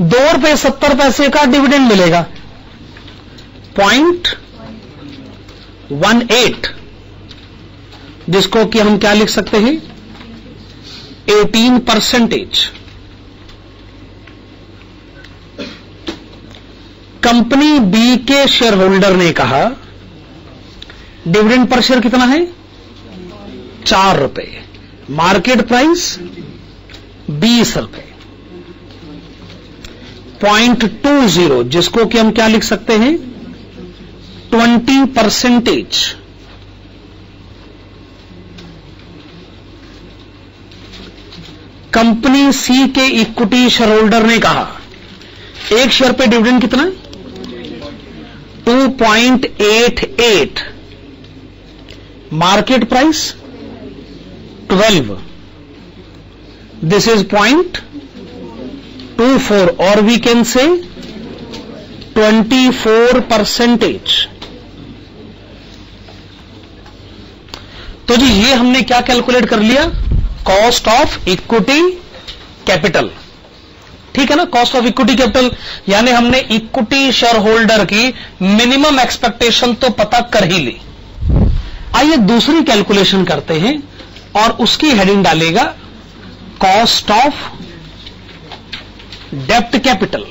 2 रुपए 70 पैसे का डिविडेंड मिलेगा, 0.18, जिसको कि हम क्या लिख सकते हैं 18%। कंपनी बी के शेयर होल्डर ने कहा डिविडेंड पर शेयर कितना है 4 रुपए, मार्केट प्राइस 20 रुपए, 0.20, जिसको कि हम क्या लिख सकते हैं 20%। कंपनी सी के इक्विटी शेयर होल्डर ने कहा एक शेयर पे डिविडेंड कितना 2.88, मार्केट प्राइस 12, दिस इज 0.24 और वी कैन से 24%। तो जी ये हमने क्या कैलकुलेट कर लिया, कॉस्ट ऑफ इक्विटी कैपिटल, ठीक है ना, कॉस्ट ऑफ इक्विटी कैपिटल, यानी हमने इक्विटी शेयर होल्डर की मिनिमम एक्सपेक्टेशन तो पता कर ही ली। आइए दूसरी कैलकुलेशन करते हैं और उसकी हेडिंग डालेगा कॉस्ट ऑफ डेब्ट कैपिटल,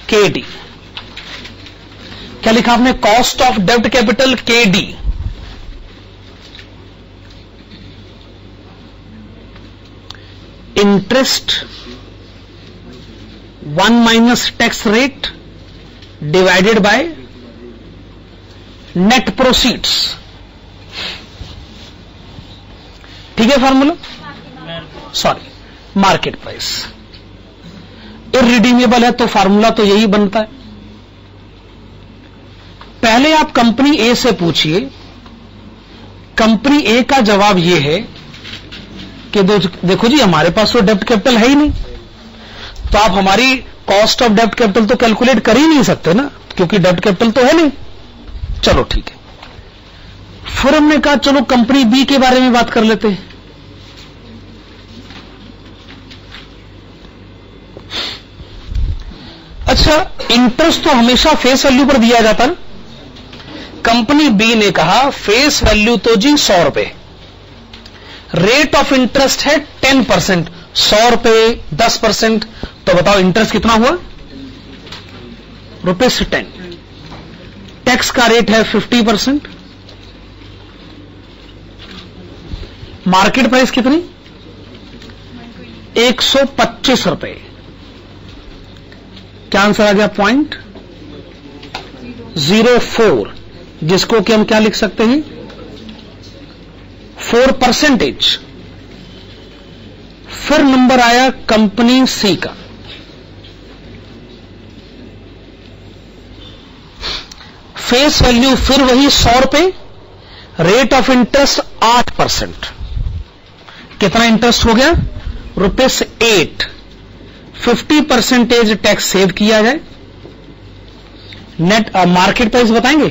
केडी। क्या लिखा आपने, कॉस्ट ऑफ डेब्ट capital KD. Interest 1 minus tax rate divided by net proceeds, ठीक है formula, sorry market price. Irredeemable है तो फॉर्मूला तो यही बनता है। पहले आप कंपनी ए से पूछिए, कंपनी ए का जवाब यह है कि देखो जी हमारे पास तो डेब्ट कैपिटल है ही नहीं, तो आप हमारी कॉस्ट ऑफ डेब्ट कैपिटल तो कैलकुलेट कर ही नहीं सकते ना, क्योंकि डेब्ट कैपिटल तो है नहीं। चलो ठीक है, फिर हमने कहा चलो कंपनी बी के बारे में बात कर लेते हैं। अच्छा, इंटरेस्ट तो हमेशा फेस वैल्यू पर दिया जाता है। कंपनी बी ने कहा फेस वैल्यू तो जी 100 रुपए, रेट ऑफ इंटरेस्ट है 10%, 100 रुपए 10%, तो बताओ इंटरेस्ट कितना हुआ ₹10। टैक्स का रेट है 50%, मार्केट प्राइस कितनी 125 रुपए। क्या आंसर आ गया 0.04, जिसको कि हम क्या लिख सकते हैं 4%। फिर नंबर आया कंपनी सी का, फेस वैल्यू फिर वही 100 रुपए, रेट ऑफ इंटरेस्ट 8%, कितना इंटरेस्ट हो गया ₹8, 50% टैक्स सेव किया जाए, नेट मार्केट प्राइस बताएंगे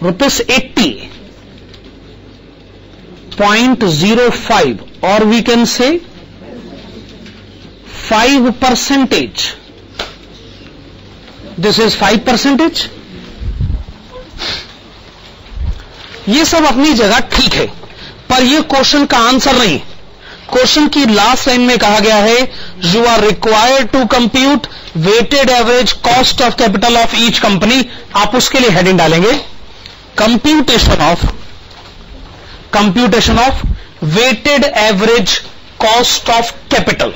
₹80.05 और we can say 5%, this is 5%। ये सब अपनी जगह ठीक है, पर यह क्वेश्चन का आंसर नहीं। क्वेश्चन की लास्ट लाइन में कहा गया है you are required to compute weighted average cost of capital of each company. आप उसके लिए हेडिंग डालेंगे computation of computation of weighted average cost of capital,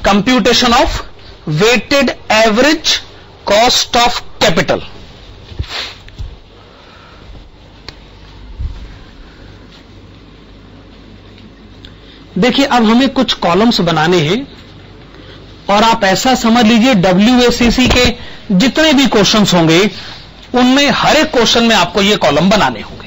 computation of weighted average cost of capital. देखिए, अब हमें कुछ कॉलम्स बनाने हैं और आप ऐसा समझ लीजिए WACC के जितने भी क्वेश्चंस होंगे उनमें हर एक क्वेश्चन में आपको ये कॉलम बनाने होंगे।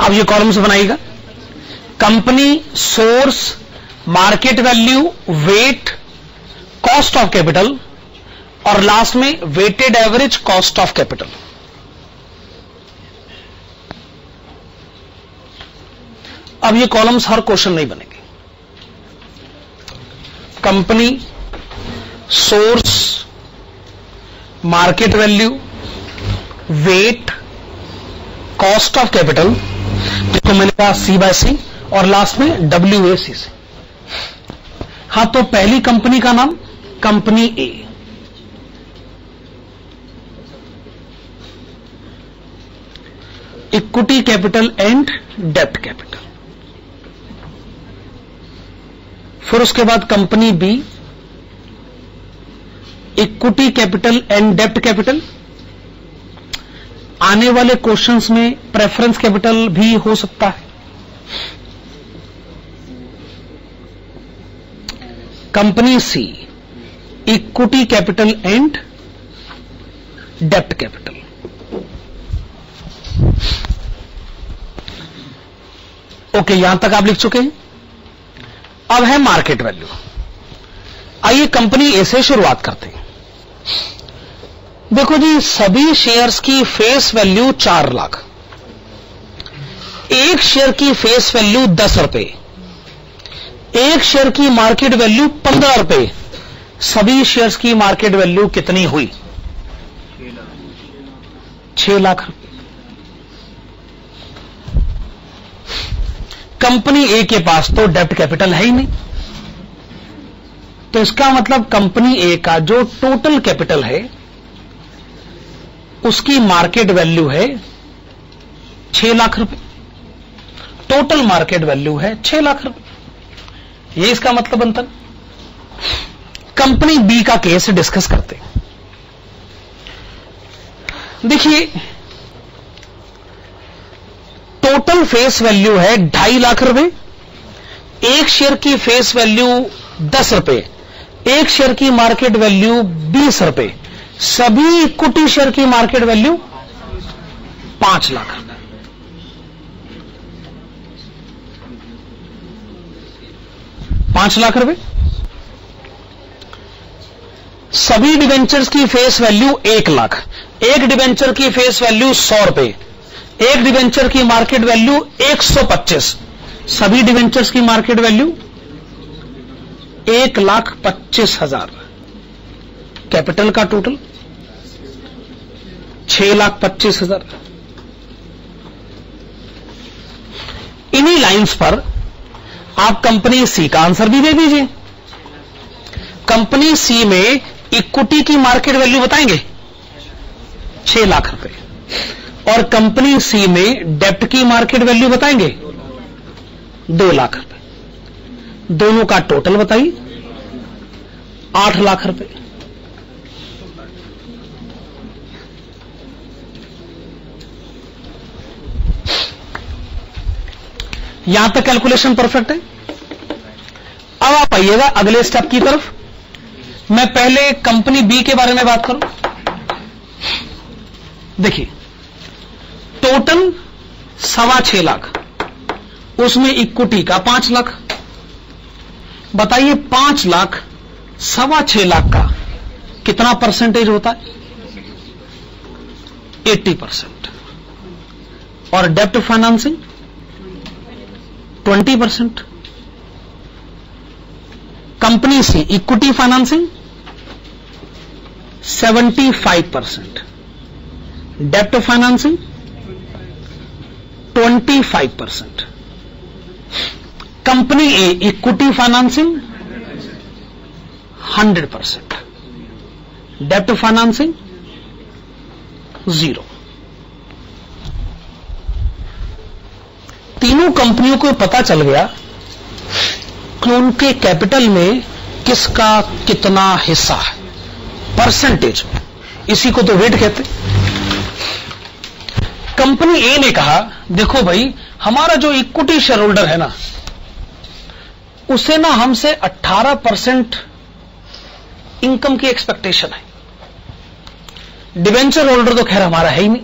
अब ये कॉलम से बनाइएगा, company, source, market value, weight, cost of capital और लास्ट में weighted average cost of capital. अब ये कॉलम्स हर क्वेश्चन नहीं बनेंगे। Company, source, market value, weight, cost of capital, जिसको मैंने कहा C/C और लास्ट में WACC। हां, तो पहली कंपनी का नाम company A, equity capital and डेब्ट कैपिटल। फिर उसके बाद company B, equity capital and डेब्ट कैपिटल। आने वाले क्वेश्चंस में प्रेफरेंस कैपिटल भी हो सकता है। Company C, equity capital and डेब्ट कैपिटल। ओके, यहां तक आप लिख चुके हैं। अब है मार्केट वैल्यू। आइए कंपनी ए से शुरुआत करते हैं। देखो जी, सभी शेयर्स की फेस वैल्यू 4 लाख, एक शेयर की फेस वैल्यू 10 रुपए, एक शेयर की मार्केट वैल्यू 15 रुपए। सभी शेयर्स की मार्केट वैल्यू कितनी हुई? 6 लाख रुपए। कंपनी ए के पास तो डेब्ट कैपिटल है ही नहीं, तो इसका मतलब कंपनी ए का जो टोटल कैपिटल है उसकी मार्केट वैल्यू है 6 लाख रुपए। टोटल मार्केट वैल्यू है 6 लाख रुपए। ये इसका मतलब बनता। कंपनी बी का केस डिस्कस करते हैं। देखिए, टोटल फेस वैल्यू है 2.5 लाख रुपए, एक शेयर की फेस वैल्यू 10 रुपए, एक शेयर की मार्केट वैल्यू 20 रुपए। सभी इक्विटी शेयर की मार्केट वैल्यू 5 लाख रुपए। $5 लाख रुपए। सभी डिवेंचर्स की फेस वैल्यू 1 लाख, एक डिवेंचर की फेस वैल्यू 100 रुपए, एक डिवेंचर की मार्केट वैल्यू 125। सभी डिवेंचर्स की मार्केट वैल्यू 1,25,000। कैपिटल का टोटल 6,25,000। इन्हीं लाइंस पर आप कंपनी सी का आंसर भी दे दीजिए। कंपनी सी में इक्विटी की मार्केट वैल्यू बताएंगे 6 लाख रुपए, और कंपनी सी में डेब्ट की मार्केट वैल्यू बताएंगे 2 लाख रुपए। दोनों का टोटल बताइए 8 लाख रुपए। यहां तक कैलकुलेशन परफेक्ट है। अब आप आइएगा अगले स्टेप की तरफ। मैं पहले कंपनी बी के बारे में बात करूं। देखिए, टोटल 6.25 लाख, उसमें इक्विटी का 5 लाख। बताइए 5 लाख 6.25 लाख का कितना परसेंटेज होता है? 80% और डेब्ट financing 20%। Company C equity financing 75%, डेब्ट financing 25%। Company A equity financing 100%, डेब्ट फाइनेंसिंग 0। तीनों कंपनियों को पता चल गया कि उनके कैपिटल में किसका कितना हिस्सा है परसेंटेज में। इसी को तो वेट कहते। कंपनी ए ने कहा देखो भाई, हमारा जो इक्विटी शेयर होल्डर है ना, उसे ना हमसे 18% इनकम की एक्सपेक्टेशन है। डिवेंचर होल्डर तो खैर हमारा है ही नहीं।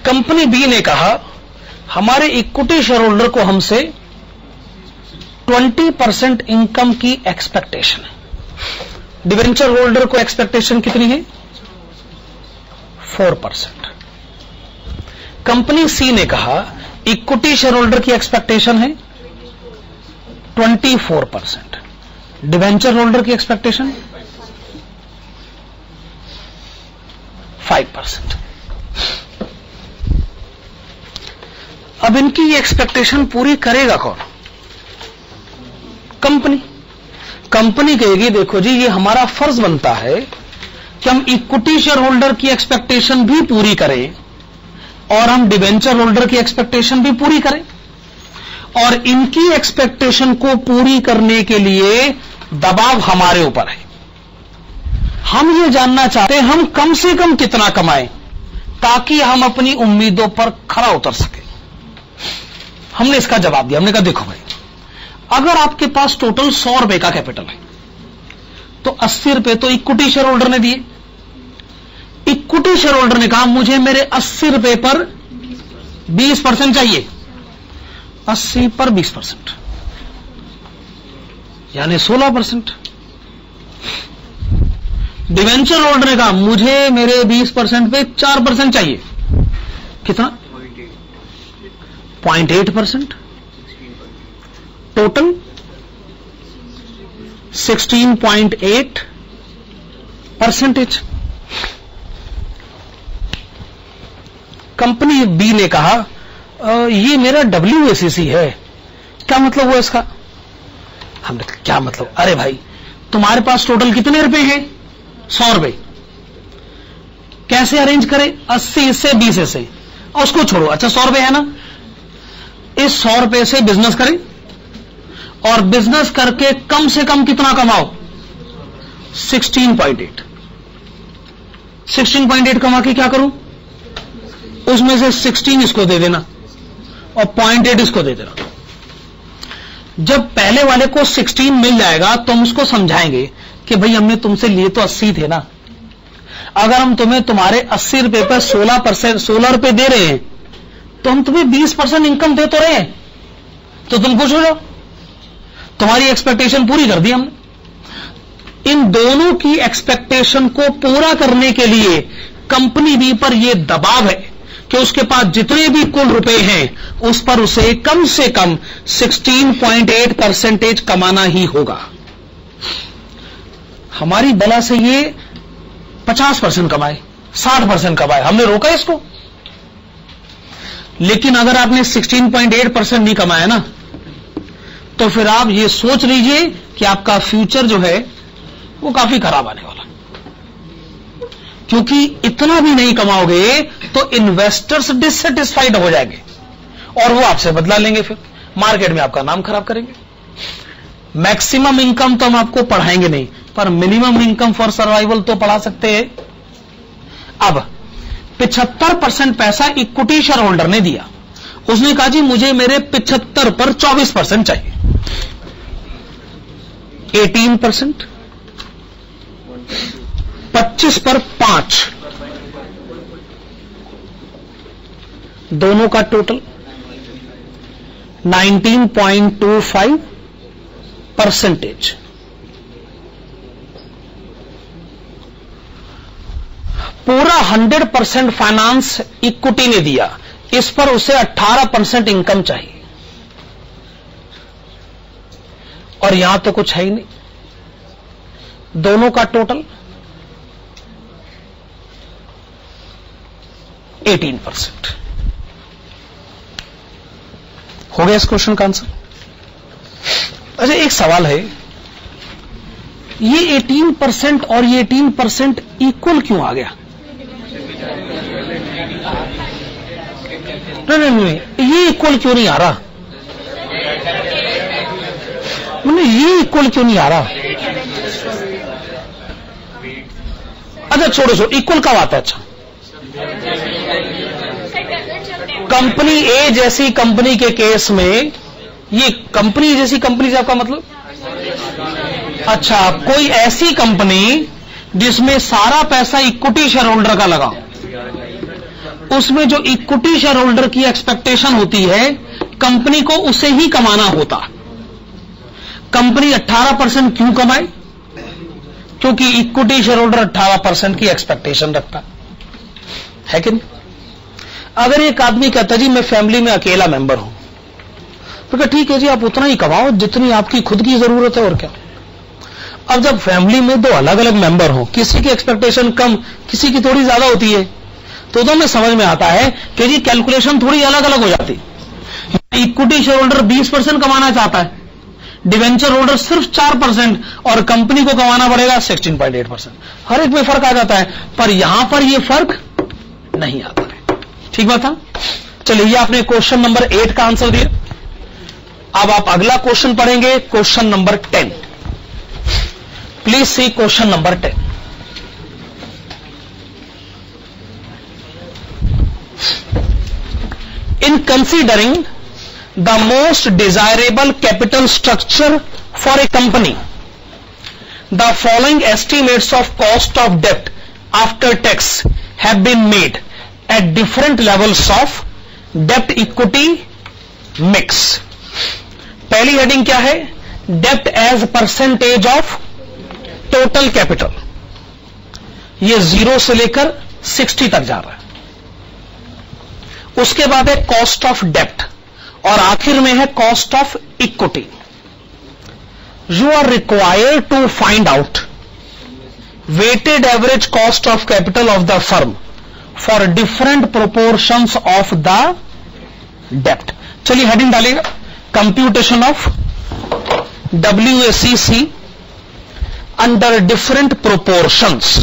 कंपनी बी ने कहा हमारे इक्विटी शेयर होल्डर को हमसे 20% इनकम की एक्सपेक्टेशन है। डिवेंचर होल्डर को एक्सपेक्टेशन कितनी है? 4%। कंपनी सी ने कहा इक्विटी शेयर होल्डर की एक्सपेक्टेशन है 24%, डिवेंचर होल्डर की एक्सपेक्टेशन 5%। अब इनकी ये एक्सपेक्टेशन पूरी करेगा कौन? कंपनी। कंपनी कहेगी देखो जी, ये हमारा फर्ज बनता है कि हम इक्विटी शेयर होल्डर की एक्सपेक्टेशन भी पूरी करें और हम डिवेंचर होल्डर की एक्सपेक्टेशन भी पूरी करें, और इनकी एक्सपेक्टेशन को पूरी करने के लिए दबाव हमारे ऊपर है। हम ये जानना चाहते हैं हम कम से कम कितना कमाएं ताकि हम अपनी उम्मीदों पर खरा उतर सके। हमने इसका जवाब दिया। हमने कहा देखो भाई, अगर आपके पास टोटल 100 रुपए का कैपिटल है तो 80 रुपए तो इक्विटी शेयर होल्डर ने दिए। इक्विटी शेयर होल्डर ने कहा मुझे मेरे 80 रुपए पर 20% चाहिए, 80 पर 20% यानी 16%। डिवेंचर होल्डर ने कहा मुझे मेरे 20% पे 4% चाहिए, कितना? 0.8%। टोटल 16.8%। कंपनी बी ने कहा ये मेरा WACC है, क्या मतलब हुआ इसका? हमने कहा क्या मतलब? अरे भाई, तुम्हारे पास टोटल कितने रुपए हैं? 100 रुपए। कैसे अरेंज करें? 80 से 20 से, और उसको छोड़ो। अच्छा 100 रुपए है ना, इस 100 रुपए से बिजनेस करें और बिजनेस करके कम से कम कितना कमाओ? 16.8। 16.8 कमा के क्या करूं? उसमें से 16 इसको दे देना और 0.8 इसको दे देना। जब पहले वाले को 16 मिल जाएगा तो हम उसको समझाएंगे कि भाई हमने तुमसे लिए तो 80 थे ना, अगर हम तुम्हें तुम्हारे 80 रुपए पर 16 रुपए दे रहे हैं तो हम तुम्हें 20% इनकम दे तो रहे हैं, तो तुम खुश हो जाओ, तुम्हारी एक्सपेक्टेशन पूरी कर दी हमने। इन दोनों की एक्सपेक्टेशन को पूरा करने के लिए कंपनी बी पर यह दबाव है कि उसके पास जितने भी कुल रुपए हैं उस पर उसे कम से कम 16.8% कमाना ही होगा। हमारी बला से ये 50% कमाए, 60% कमाए, हमने रोका इसको। लेकिन अगर आपने 16.8% नहीं कमाया ना, तो फिर आप ये सोच लीजिए कि आपका फ्यूचर जो है वो काफी खराब आने वाला, क्योंकि इतना भी नहीं कमाओगे तो इन्वेस्टर्स डिससेटिस्फाइड हो जाएंगे और वो आपसे बदला लेंगे, फिर मार्केट में आपका नाम खराब करेंगे। मैक्सिमम इनकम तो हम आपको पढ़ाएंगे नहीं, पर मिनिमम इनकम फॉर सर्वाइवल तो पढ़ा सकते हैं। अब 75% पैसा इक्विटी शेयर होल्डर ने दिया। उसने कहा जी मुझे मेरे 75 पर 24% चाहिए, 18%, 25 पर 5, दोनों का टोटल 19.25%। पूरा 100% फाइनेंस इक्विटी ने दिया, इस पर उसे 18% इनकम चाहिए, और यहां तो कुछ है ही नहीं, दोनों का टोटल 18%। हो गया इस क्वेश्चन का आंसर। अच्छा, एक सवाल है, ये 18% और ये 18% इक्वल क्यों आ गया? नहीं, ये इक्वल क्यों नहीं आ रहा? ये इक्वल क्यों नहीं आ रहा? अच्छा छोड़ो, इक्वल कब आता है? अच्छा, कंपनी ए जैसी कंपनी के केस में, ये कंपनी जैसी कंपनी से आपका मतलब? अच्छा, कोई ऐसी कंपनी जिसमें सारा पैसा इक्विटी शेयर होल्डर का लगा, उसमें जो इक्विटी शेयर होल्डर की एक्सपेक्टेशन होती है, कंपनी को उसे ही कमाना होता। कंपनी 18% क्यों कमाए? क्योंकि इक्विटी शेयर होल्डर 18% की एक्सपेक्टेशन रखता है कि नहीं? अगर एक आदमी कहता जी मैं फैमिली में अकेला मेंबर हूं, तो क्या ठीक है जी, आप उतना ही कमाओ जितनी आपकी खुद की जरूरत है, और क्या। अब जब फैमिली में दो अलग अलग मेंबर हो, किसी की एक्सपेक्टेशन कम, किसी की थोड़ी ज्यादा होती है, तो में समझ में आता है कि जी कैलकुलेशन थोड़ी अलग अलग हो जाती। इक्विटी शेयर होल्डर 20% कमाना चाहता है, डिवेंचर होल्डर सिर्फ 4%, और कंपनी को कमाना पड़ेगा 16.8%। हर एक में फर्क आ जाता है, पर यहां पर यह फर्क नहीं आता है। ठीक बात है? चलिए, ये आपने क्वेश्चन नंबर 8 का आंसर दिया। अब आप अगला क्वेश्चन पढ़ेंगे, question number 10। Please see question number 10। In considering the most desirable capital structure for a company, the following estimates of cost of debt after tax have been made at different levels of debt equity mix. पहली heading क्या है? डेप्ट as percentage of total capital. ये 0 से लेकर 60 तक जा रहा है। उसके बाद है कॉस्ट ऑफ डेप्ट, और आखिर में है cost of equity. You are required to find out weighted average cost of capital of the firm for different proportions of the डेप्ट। चलिए हेडिंग डालिएगा, computation of WACC under different proportions.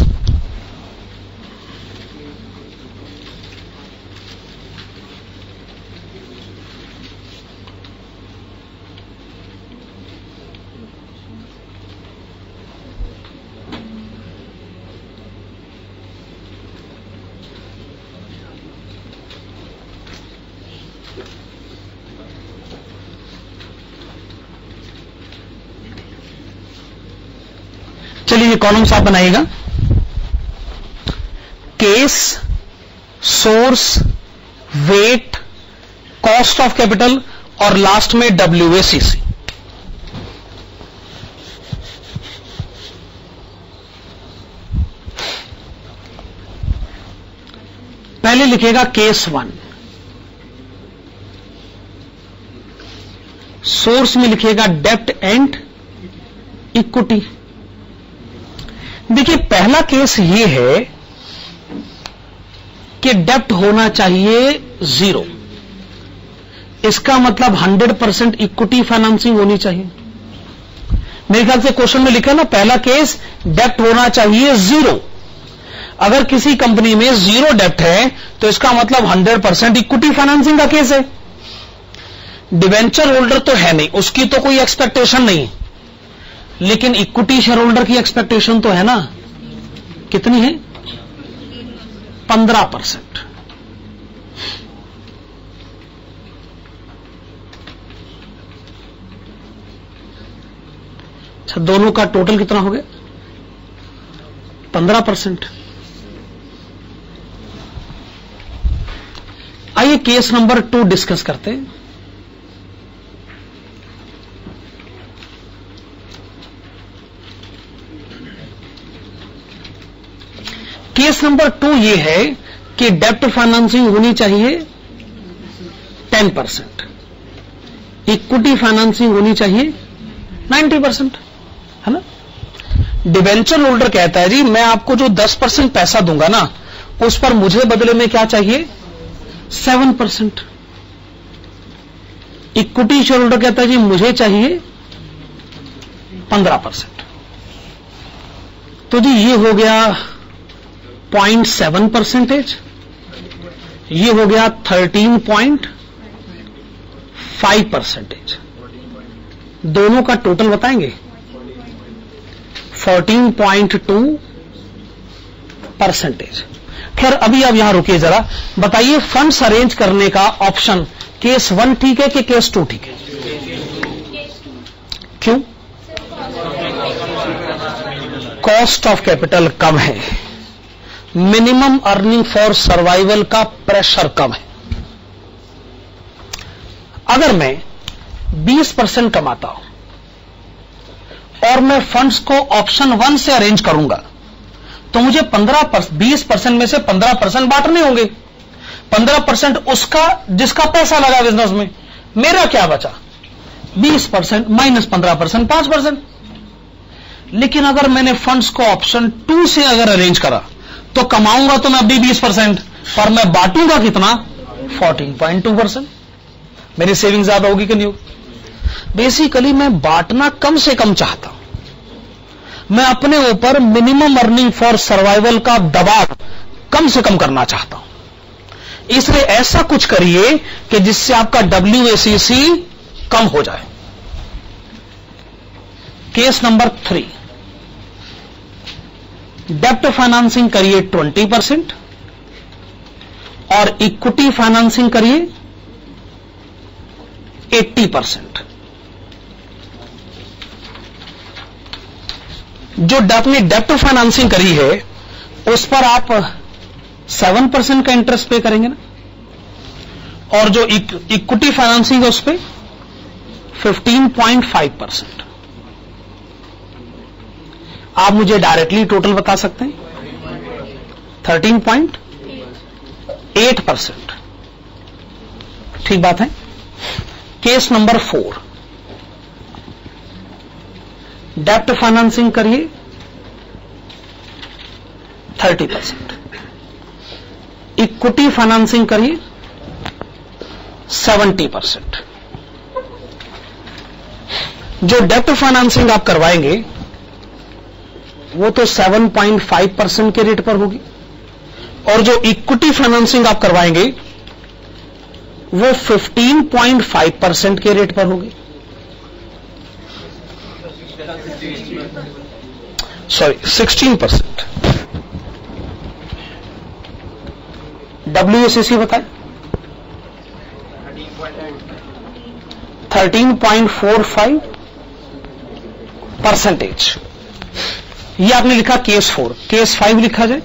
चलिए ये columns आप बनाइएगा, case, source, weight, cost of capital, और last में WACC। पहले लिखेगा केस 1, सोर्स में लिखेगा डेप्ट एंड इक्विटी। देखिए, पहला केस ये है कि डेप्ट होना चाहिए 0, इसका मतलब 100% इक्विटी फाइनेंसिंग होनी चाहिए। मेरे ख्याल से क्वेश्चन में लिखा ना, पहला केस डेप्ट होना चाहिए 0। अगर किसी कंपनी में 0 डेप्ट है तो इसका मतलब 100% इक्विटी फाइनेंसिंग का केस है। डिवेंचर होल्डर तो है नहीं, उसकी तो कोई एक्सपेक्टेशन नहीं, लेकिन इक्विटी शेयर होल्डर की एक्सपेक्टेशन तो है ना। कितनी है? 15%। अच्छा, दोनों का टोटल कितना हो गया? 15%। आइए केस नंबर 2 डिस्कस करते हैं। केस केस नंबर 2 ये है कि डेब्ट फाइनेंसिंग होनी चाहिए 10%, इक्विटी फाइनेंसिंग होनी चाहिए 90%, है ना। डिबेंचर होल्डर कहता है जी मैं आपको जो 10% पैसा दूंगा ना उस पर मुझे बदले में क्या चाहिए 7%। इक्विटी शेयर होल्डर कहता है जी मुझे चाहिए 15%। तो जी ये हो गया 0.7%, ये हो गया 13.5%। दोनों का टोटल बताएंगे 14.2%। खैर अभी आप यहां रुकिए जरा, बताइए फंड्स अरेंज करने का ऑप्शन केस 1 ठीक है कि केस 2 ठीक है? क्यों? कॉस्ट ऑफ कैपिटल कम है, मिनिमम अर्निंग फॉर सर्वाइवल का प्रेशर कम है। अगर मैं 20% कमाता हूं और मैं फंड्स को ऑप्शन 1 से अरेंज करूंगा तो मुझे 20% में से 15% बांटने होंगे। 15% उसका जिसका पैसा लगा बिजनेस में, मेरा क्या बचा 20% माइनस 15% 5%। लेकिन अगर मैंने फंड्स को ऑप्शन 2 से अगर अरेंज करा तो कमाऊंगा तो मैं अभी 20%, पर मैं बांटूंगा कितना 14.2%। मेरी सेविंग ज्यादा होगी कि नहीं होगी? बेसिकली मैं बांटना कम से कम चाहता हूं, मैं अपने ऊपर मिनिमम अर्निंग फॉर सर्वाइवल का दबाव कम से कम करना चाहता हूं। इसलिए ऐसा कुछ करिए कि जिससे आपका WACC कम हो जाए। केस नंबर 3, डेब्ट फाइनेंसिंग करिए 20% और इक्विटी फाइनेंसिंग करिए 80%। जो आपने डेब्ट फाइनेंसिंग करी है उस पर आप 7% का इंटरेस्ट पे करेंगे ना, और जो इक्विटी फाइनेंसिंग है उस पर 15.5%। आप मुझे डायरेक्टली टोटल बता सकते हैं 13.8%। ठीक बात है। केस नंबर 4, डेब्ट फाइनेंसिंग करिए 30%, इक्विटी फाइनेंसिंग करिए 70%। जो डेब्ट फाइनेंसिंग आप करवाएंगे वो तो 7.5% के रेट पर होगी, और जो इक्विटी फाइनेंसिंग आप करवाएंगे वो 15.5% के रेट पर होगी। सॉरी 16%। WACC बताए 13.45%। ये आपने लिखा केस 4। केस 5 लिखा जाए,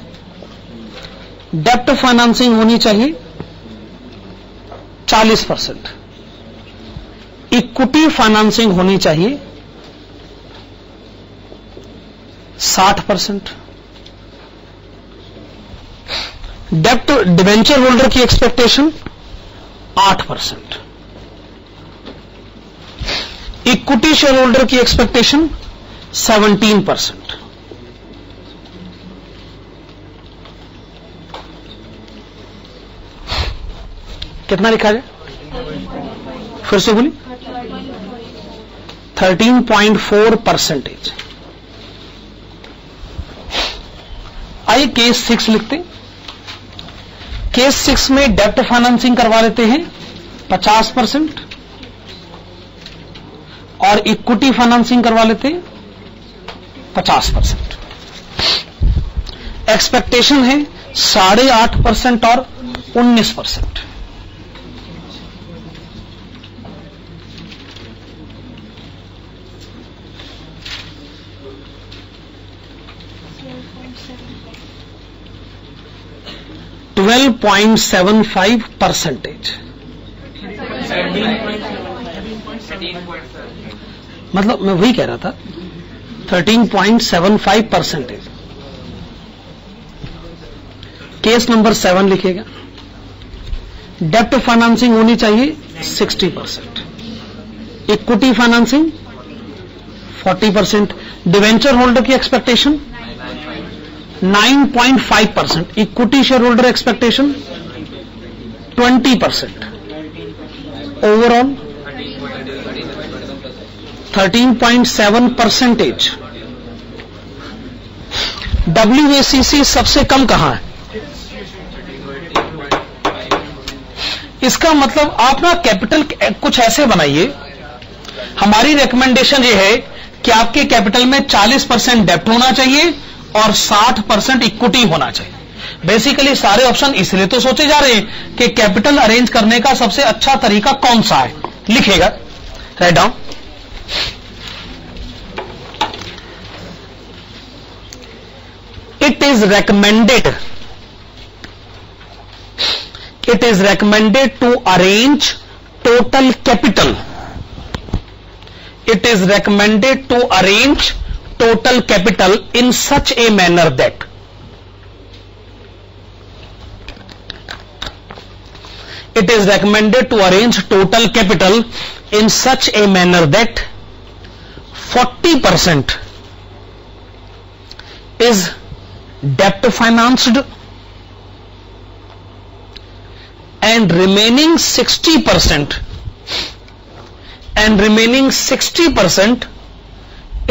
डेब्ट फाइनेंसिंग होनी चाहिए 40%, इक्विटी फाइनेंसिंग होनी चाहिए 60%। डेब्ट डिबेंचर होल्डर की एक्सपेक्टेशन 8%, इक्विटी शेयर होल्डर की एक्सपेक्टेशन 17%। कितना लिखा जाए? फिर से बोलिए 13.4%। आइए केस 6 लिखते हैं। केस 6 में डेब्ट फाइनेंसिंग करवा लेते हैं 50% और इक्विटी फाइनेंसिंग करवा लेते हैं 50%। एक्सपेक्टेशन है 8.5% और 19%। %12.75%। मतलब मैं वही कह रहा था 13.75%। केस नंबर 7 लिखिएगा, डेब्ट फाइनेंसिंग होनी चाहिए 60%, इक्विटी फाइनेंसिंग 40%, डिवेंचर होल्डर की expectation 9.5%, equity share holder expectation 20%, overall 13.7%। WACC सबसे कम कहां है? इसका मतलब आप ना कैपिटल कुछ ऐसे बनाइए, हमारी रिकमेंडेशन ये है कि आपके कैपिटल में 40% डेब्ट होना चाहिए और 60% इक्विटी होना चाहिए। बेसिकली सारे ऑप्शन इसलिए तो सोचे जा रहे हैं कि कैपिटल अरेंज करने का सबसे अच्छा तरीका कौन सा है। लिखेगा, write down. It is recommended to arrange total capital. It is recommended to arrange total capital in such a manner that it is recommended to arrange total capital in such a manner that 40% is debt financed and remaining 60%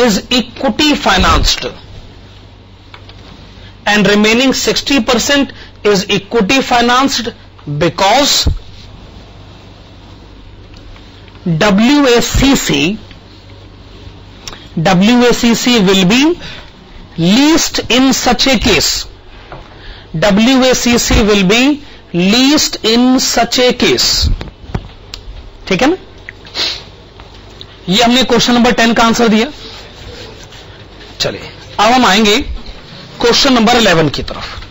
is equity financed, and remaining 60% is equity financed because WACC will be least in such a case. WACC will be least in such a case. ठीक है ना? ये हमने question number 10 का answer दिया। चलिए अब हम आएंगे क्वेश्चन नंबर 11 की तरफ।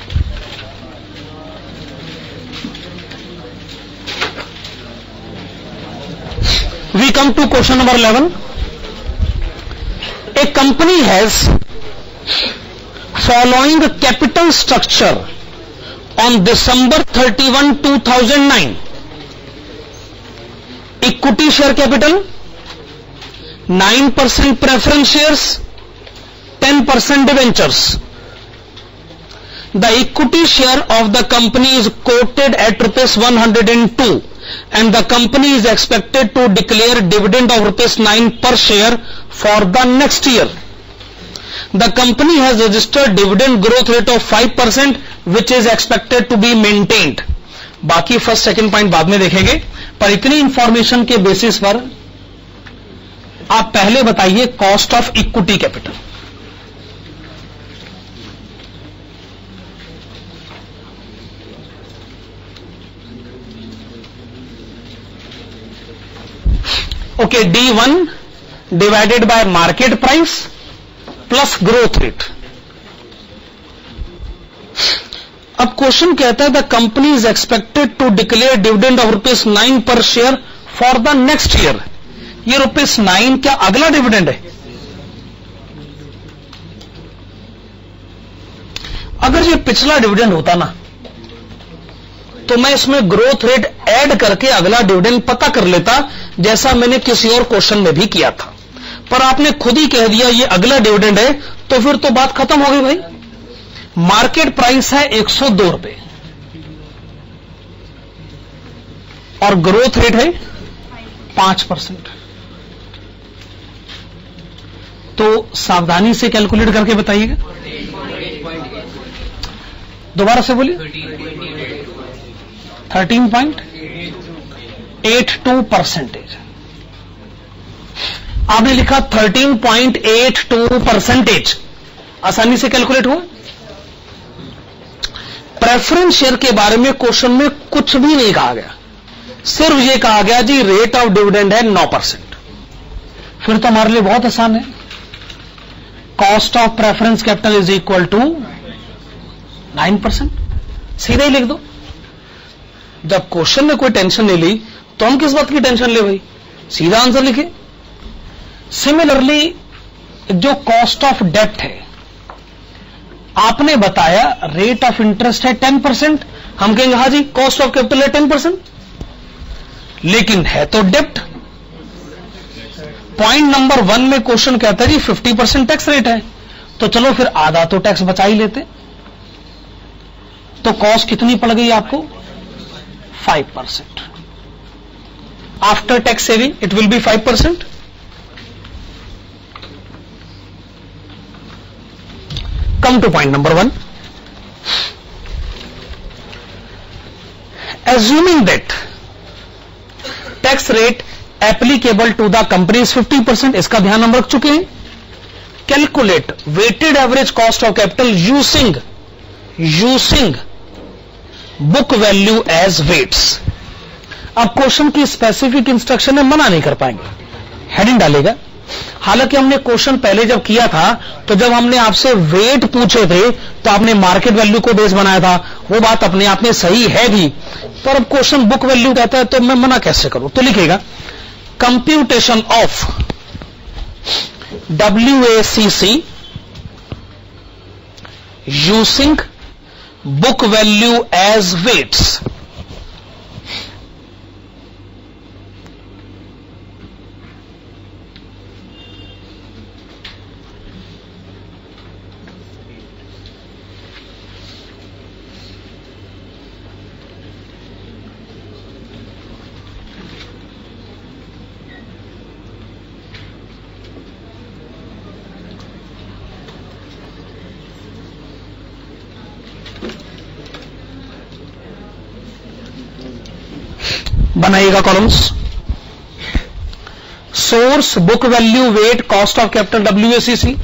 We come to question number 11. A company has following capital structure on December 31, 2009. Equity share capital 9% preference shares, 10% debentures. The equity share of the company is quoted at rupees 102 and the company is expected to declare dividend of rupees 9 per share for the next year. The company has registered dividend growth rate of 5% which is expected to be maintained. बाकी first second point बाद में देखेंगे, पर इतनी information के basis पर आप पहले बताइए cost of equity capital. Okay, D1 divided by market price plus growth rate. अब क्वेश्चन कहता है the company is expected to declare dividend of ₹9 per share for the next year. ये ₹9 क्या अगला डिविडेंड है? अगर ये पिछला डिविडेंड होता ना तो मैं इसमें ग्रोथ रेट ऐड करके अगला डिविडेंड पता कर लेता, जैसा मैंने किसी और क्वेश्चन में भी किया था। पर आपने खुद ही कह दिया ये अगला डिविडेंड है, तो फिर तो बात खत्म हो गई भाई। मार्केट प्राइस है ₹102 और ग्रोथ रेट है 5%। तो सावधानी से कैलकुलेट करके बताइएगा। दोबारा से बोलिए। 13.82%। आपने लिखा 13.82%, आसानी से कैलकुलेट हुआ। प्रेफरेंस शेयर के बारे में क्वेश्चन में कुछ भी नहीं कहा गया, सिर्फ ये कहा गया जी रेट ऑफ डिविडेंड है 9%। फिर तो हमारे लिए बहुत आसान है। Cost of preference capital is equal to 9%, सीधा ही लिख दो। जब क्वेश्चन में कोई टेंशन नहीं ली तो हम किस बात की टेंशन ले भाई, सीधा आंसर लिखे। सिमिलरली जो कॉस्ट ऑफ डेब्ट है आपने बताया रेट ऑफ इंटरेस्ट है 10%, हम कहेंगे हाँ जी कॉस्ट ऑफ कैपिटल है 10%, लेकिन है तो डेप्ट। पॉइंट नंबर 1 में क्वेश्चन कहता है जी 50% टैक्स रेट है, तो चलो फिर आधा तो टैक्स बचा ही लेते। तो कॉस्ट कितनी पड़ गई आपको? 5%। After tax saving it will be 5%। Come to point number 1. Assuming that tax rate applicable to the company is 50%, इसका ध्यान हम रख चुके हैं। Calculate weighted average cost of capital using book value as weights। अब क्वेश्चन की specific instruction में मना नहीं कर पाएंगे, हेडिंग डालेगा। हालांकि हमने क्वेश्चन पहले जब किया था तो जब हमने आपसे वेट पूछे थे तो आपने मार्केट वैल्यू को बेस बनाया था, वो बात अपने आप में सही है भी, पर अब क्वेश्चन बुक वैल्यू कहता है तो मैं मना कैसे करूं। तो लिखेगा computation of WACC using book value as weights. बनाइएगा columns. Source book value weight cost of capital WACC।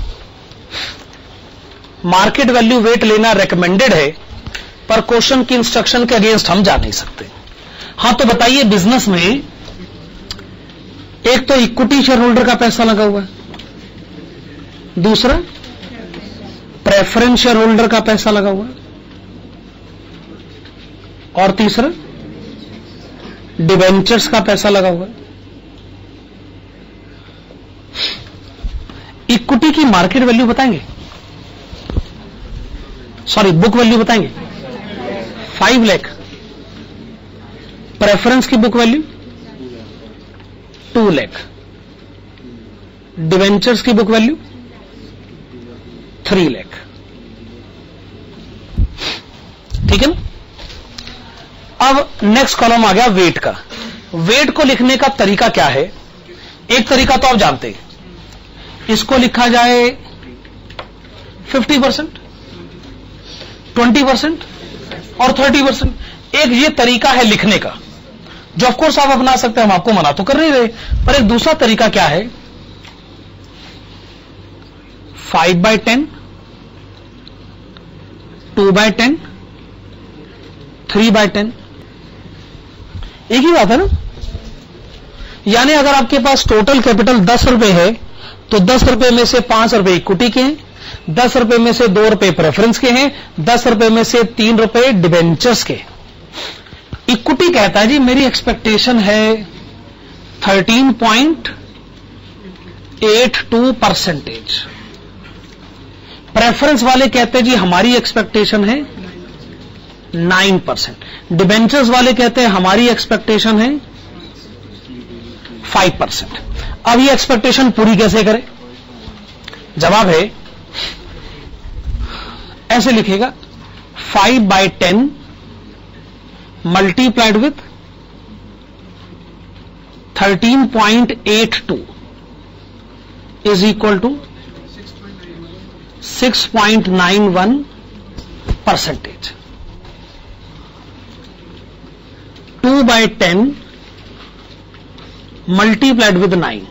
Market value weight लेना रेकमेंडेड है, पर क्वेश्चन की इंस्ट्रक्शन के अगेंस्ट हम जा नहीं सकते। हां तो बताइए, बिजनेस में एक तो इक्विटी शेयर होल्डर का पैसा लगा हुआ है, दूसरा प्रेफरेंस शेयर होल्डर का पैसा लगा हुआ है, और तीसरा डिवेंचर्स का पैसा लगा हुआ है। इक्विटी की मार्केट वैल्यू बताएंगे, सॉरी बुक वैल्यू बताएंगे 5 लाख। प्रेफरेंस की बुक वैल्यू 2 लाख। डिवेंचर्स की बुक वैल्यू 3 लाख। ठीक है ना। अब नेक्स्ट कॉलम आ गया वेट का। वेट को लिखने का तरीका क्या है? एक तरीका तो आप जानते हैं, इसको लिखा जाए 50%, 20% और 30%। एक ये तरीका है लिखने का, जो ऑफ कोर्स आप अपना सकते हैं, हम आपको मना तो कर नहीं रहे, पर एक दूसरा तरीका क्या है? 5/10, 2/10, 3/10, एक ही बात है ना। यानी अगर आपके पास टोटल कैपिटल 10 रुपए है तो 10 रुपए में से 5 रुपए इक्विटी के हैं, 10 रुपए में से 2 रुपए प्रेफरेंस के हैं, 10 रुपए में से 3 रुपए डिबेंचर्स के। इक्विटी कहता है जी मेरी एक्सपेक्टेशन है 13.82%। प्रेफरेंस वाले कहते हैं जी हमारी एक्सपेक्टेशन है 9%। डिबेंचर्स वाले कहते हैं हमारी एक्सपेक्टेशन है 5%। अब ये एक्सपेक्टेशन पूरी कैसे करें? जवाब है ऐसे लिखेगा 5/10 multiplied with 13.82 is equal to 6.91%। 2/10 multiplied with 9,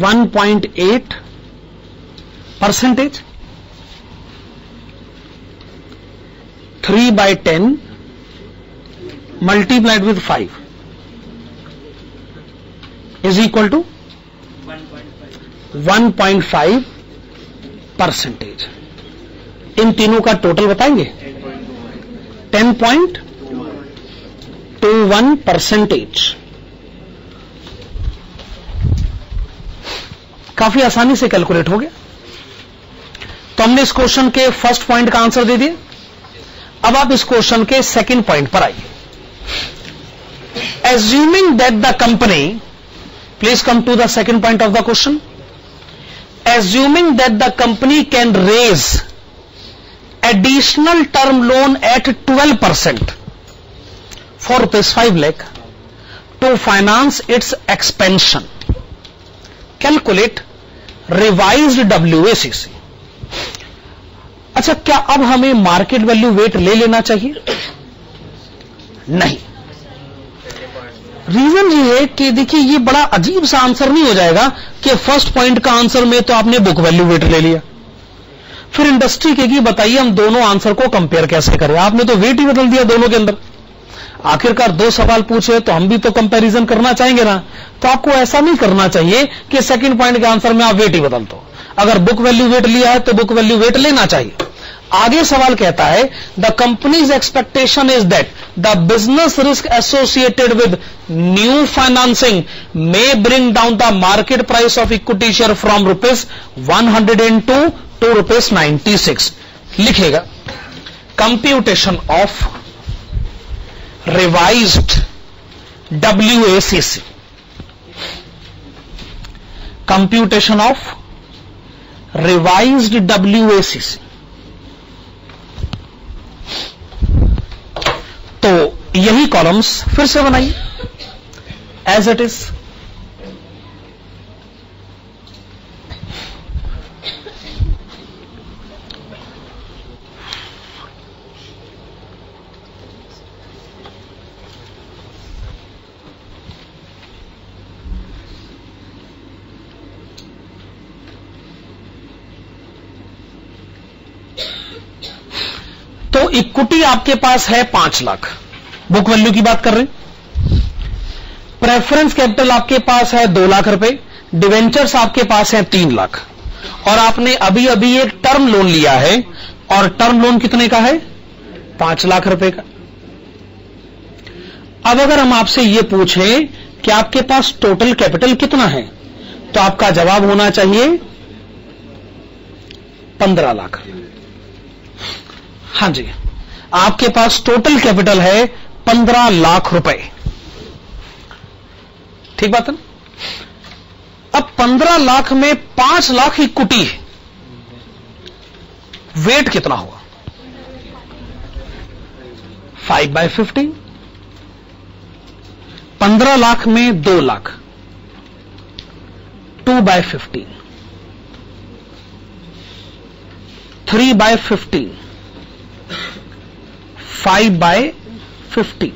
1.8%। 3/10 multiplied with 5 is equal to 1.5%। इन तीनों का टोटल बताएंगे 10.21%। काफी आसानी से कैलकुलेट हो गया। तो हमने इस क्वेश्चन के फर्स्ट पॉइंट का आंसर दे दिया। अब आप इस क्वेश्चन के सेकंड पॉइंट पर आइए। Assuming that the company, please come to the second point of the question. Assuming that the company can raise additional term loan at 12% for rupees 5 lakh to finance its expansion. Calculate revised WACC. अच्छा, क्या अब हमें market value wait ले लेना चाहिए? नहीं। Reason ये है कि देखिए, ये बड़ा अजीब सा आंसर नहीं हो जाएगा कि फर्स्ट पॉइंट का आंसर में तो आपने बुक वैल्यू वेट ले लिया, फिर इंडस्ट्री कहेगी बताइए हम दोनों आंसर को कंपेयर कैसे करें, आपने तो वेट ही बदल दिया दोनों के अंदर। आखिरकार दो सवाल पूछे तो हम भी तो कंपैरिजन करना चाहेंगे ना, तो आपको ऐसा नहीं करना चाहिए कि सेकंड पॉइंट के आंसर में आप वेट ही बदल दो। अगर बुक वैल्यू वेट लिया है तो बुक वैल्यू वेट लेना चाहिए। आगे सवाल कहता है the companies expectation is that the business risk associated with new financing may bring down the market price of equity share from ₹102 to ₹96। लिखेगा computation of revised WACC, computation of revised WACC। तो यही columns फिर से बनाइए as it is. तो equity आपके पास है 5 lakh, book value की बात कर रहे हैं। प्रेफरेंस कैपिटल आपके पास है 2 लाख रुपए, डिवेंचर्स आपके पास है 3 लाख, और आपने अभी अभी एक टर्म लोन लिया है, और टर्म लोन कितने का है? 5 लाख रुपए का। अब अगर हम आपसे यह पूछें कि आपके पास टोटल कैपिटल कितना है, तो आपका जवाब होना चाहिए 15 लाख। हां जी, आपके पास टोटल कैपिटल है 15 लाख रुपए। ठीक बात है ना? अब 15 लाख में 5 लाख इक्विटी है, वेट कितना हुआ? 5/15। 15 लाख में 2 लाख, 2/15, 3/15, 5/15।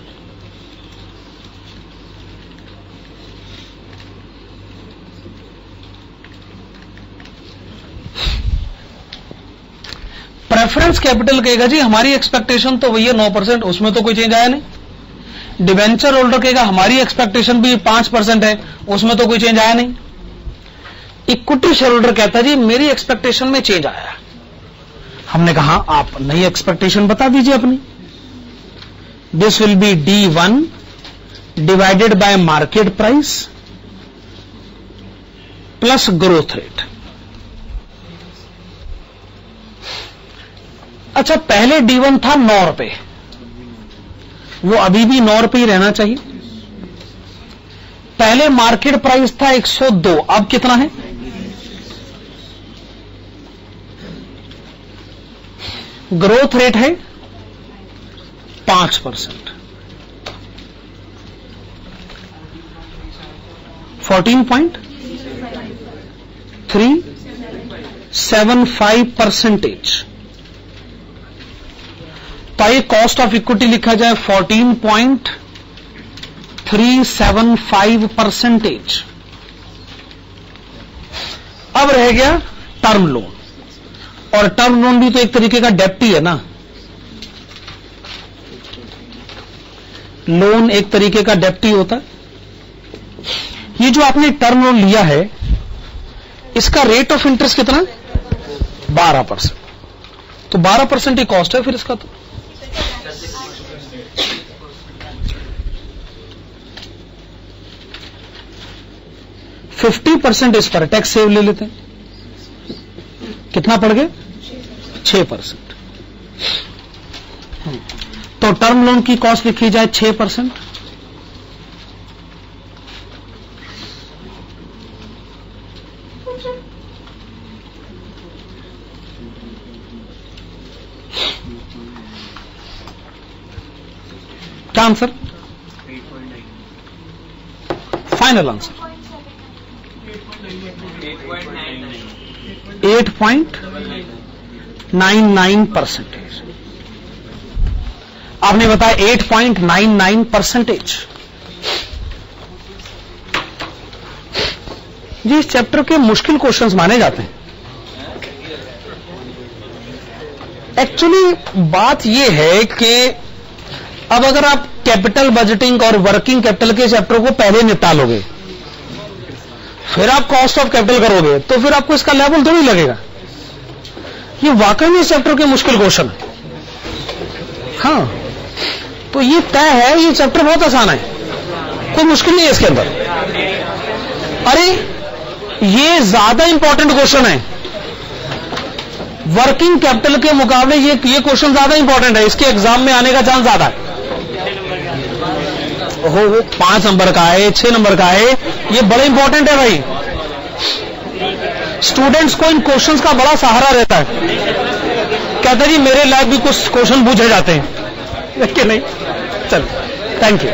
प्रेफरेंस कैपिटल कहेगा जी हमारी एक्सपेक्टेशन तो वही है 9%, उसमें तो कोई चेंज आया नहीं। डिवेंचर होल्डर कहेगा हमारी एक्सपेक्टेशन भी 5% है, उसमें तो कोई चेंज आया नहीं। इक्विटी शेयर होल्डर कहता है जी मेरी एक्सपेक्टेशन में चेंज आया है। हमने कहा आप नई एक्सपेक्टेशन बता दीजिए अपनी। This will be D1 divided by market price plus growth rate. अच्छा, पहले D1 था 9 रुपए, वो अभी भी 9 रुपए ही रहना चाहिए। पहले मार्केट प्राइस था 102, अब कितना है? ग्रोथ रेट है 5%, 14.375%। तो ये कॉस्ट ऑफ इक्विटी लिखा जाए 14.375%। अब रह गया टर्म लोन, और टर्म लोन भी तो एक तरीके का डेप्ट ही है ना। लोन एक तरीके का डेप्ट ही होता है। ये जो आपने टर्म लोन लिया है इसका रेट ऑफ इंटरेस्ट कितना? 12%। तो 12% ही कॉस्ट है फिर इसका। तो %50 इस पर टैक्स सेव ले लेते हैं। कितना पड़ गया? 6%। तो टर्म लोन की कॉस्ट लिखी जाए 6%। क्या आंसर? Final answer 8.99%। आपने बताया 8.99%। जी इस चैप्टर के मुश्किल क्वेश्चंस माने जाते हैं। एक्चुअली बात यह है कि अब अगर आप कैपिटल बजटिंग और वर्किंग कैपिटल के चैप्टर को पहले निपटा लोगे, फिर आप कॉस्ट ऑफ कैपिटल करोगे, तो फिर आपको इसका लेवल थोड़ी लगेगा। ये वाकई में इस चैप्टर के मुश्किल क्वेश्चन है। हाँ, तो ये तय है, ये चैप्टर बहुत आसान है, कोई मुश्किल नहीं है इसके अंदर। अरे ये ज्यादा इंपॉर्टेंट क्वेश्चन है, वर्किंग कैपिटल के मुकाबले ये क्वेश्चन ज्यादा इंपॉर्टेंट है, इसके एग्जाम में आने का चांस ज्यादा है। वो 5 नंबर का है, 6 नंबर का है, ये बड़ा इंपॉर्टेंट है भाई। स्टूडेंट्स को इन क्वेश्चंस का बड़ा सहारा रहता है, कहते जी मेरे लायक भी कुछ क्वेश्चन पूछे जाते हैं कि नहीं। चल, थैंक यू।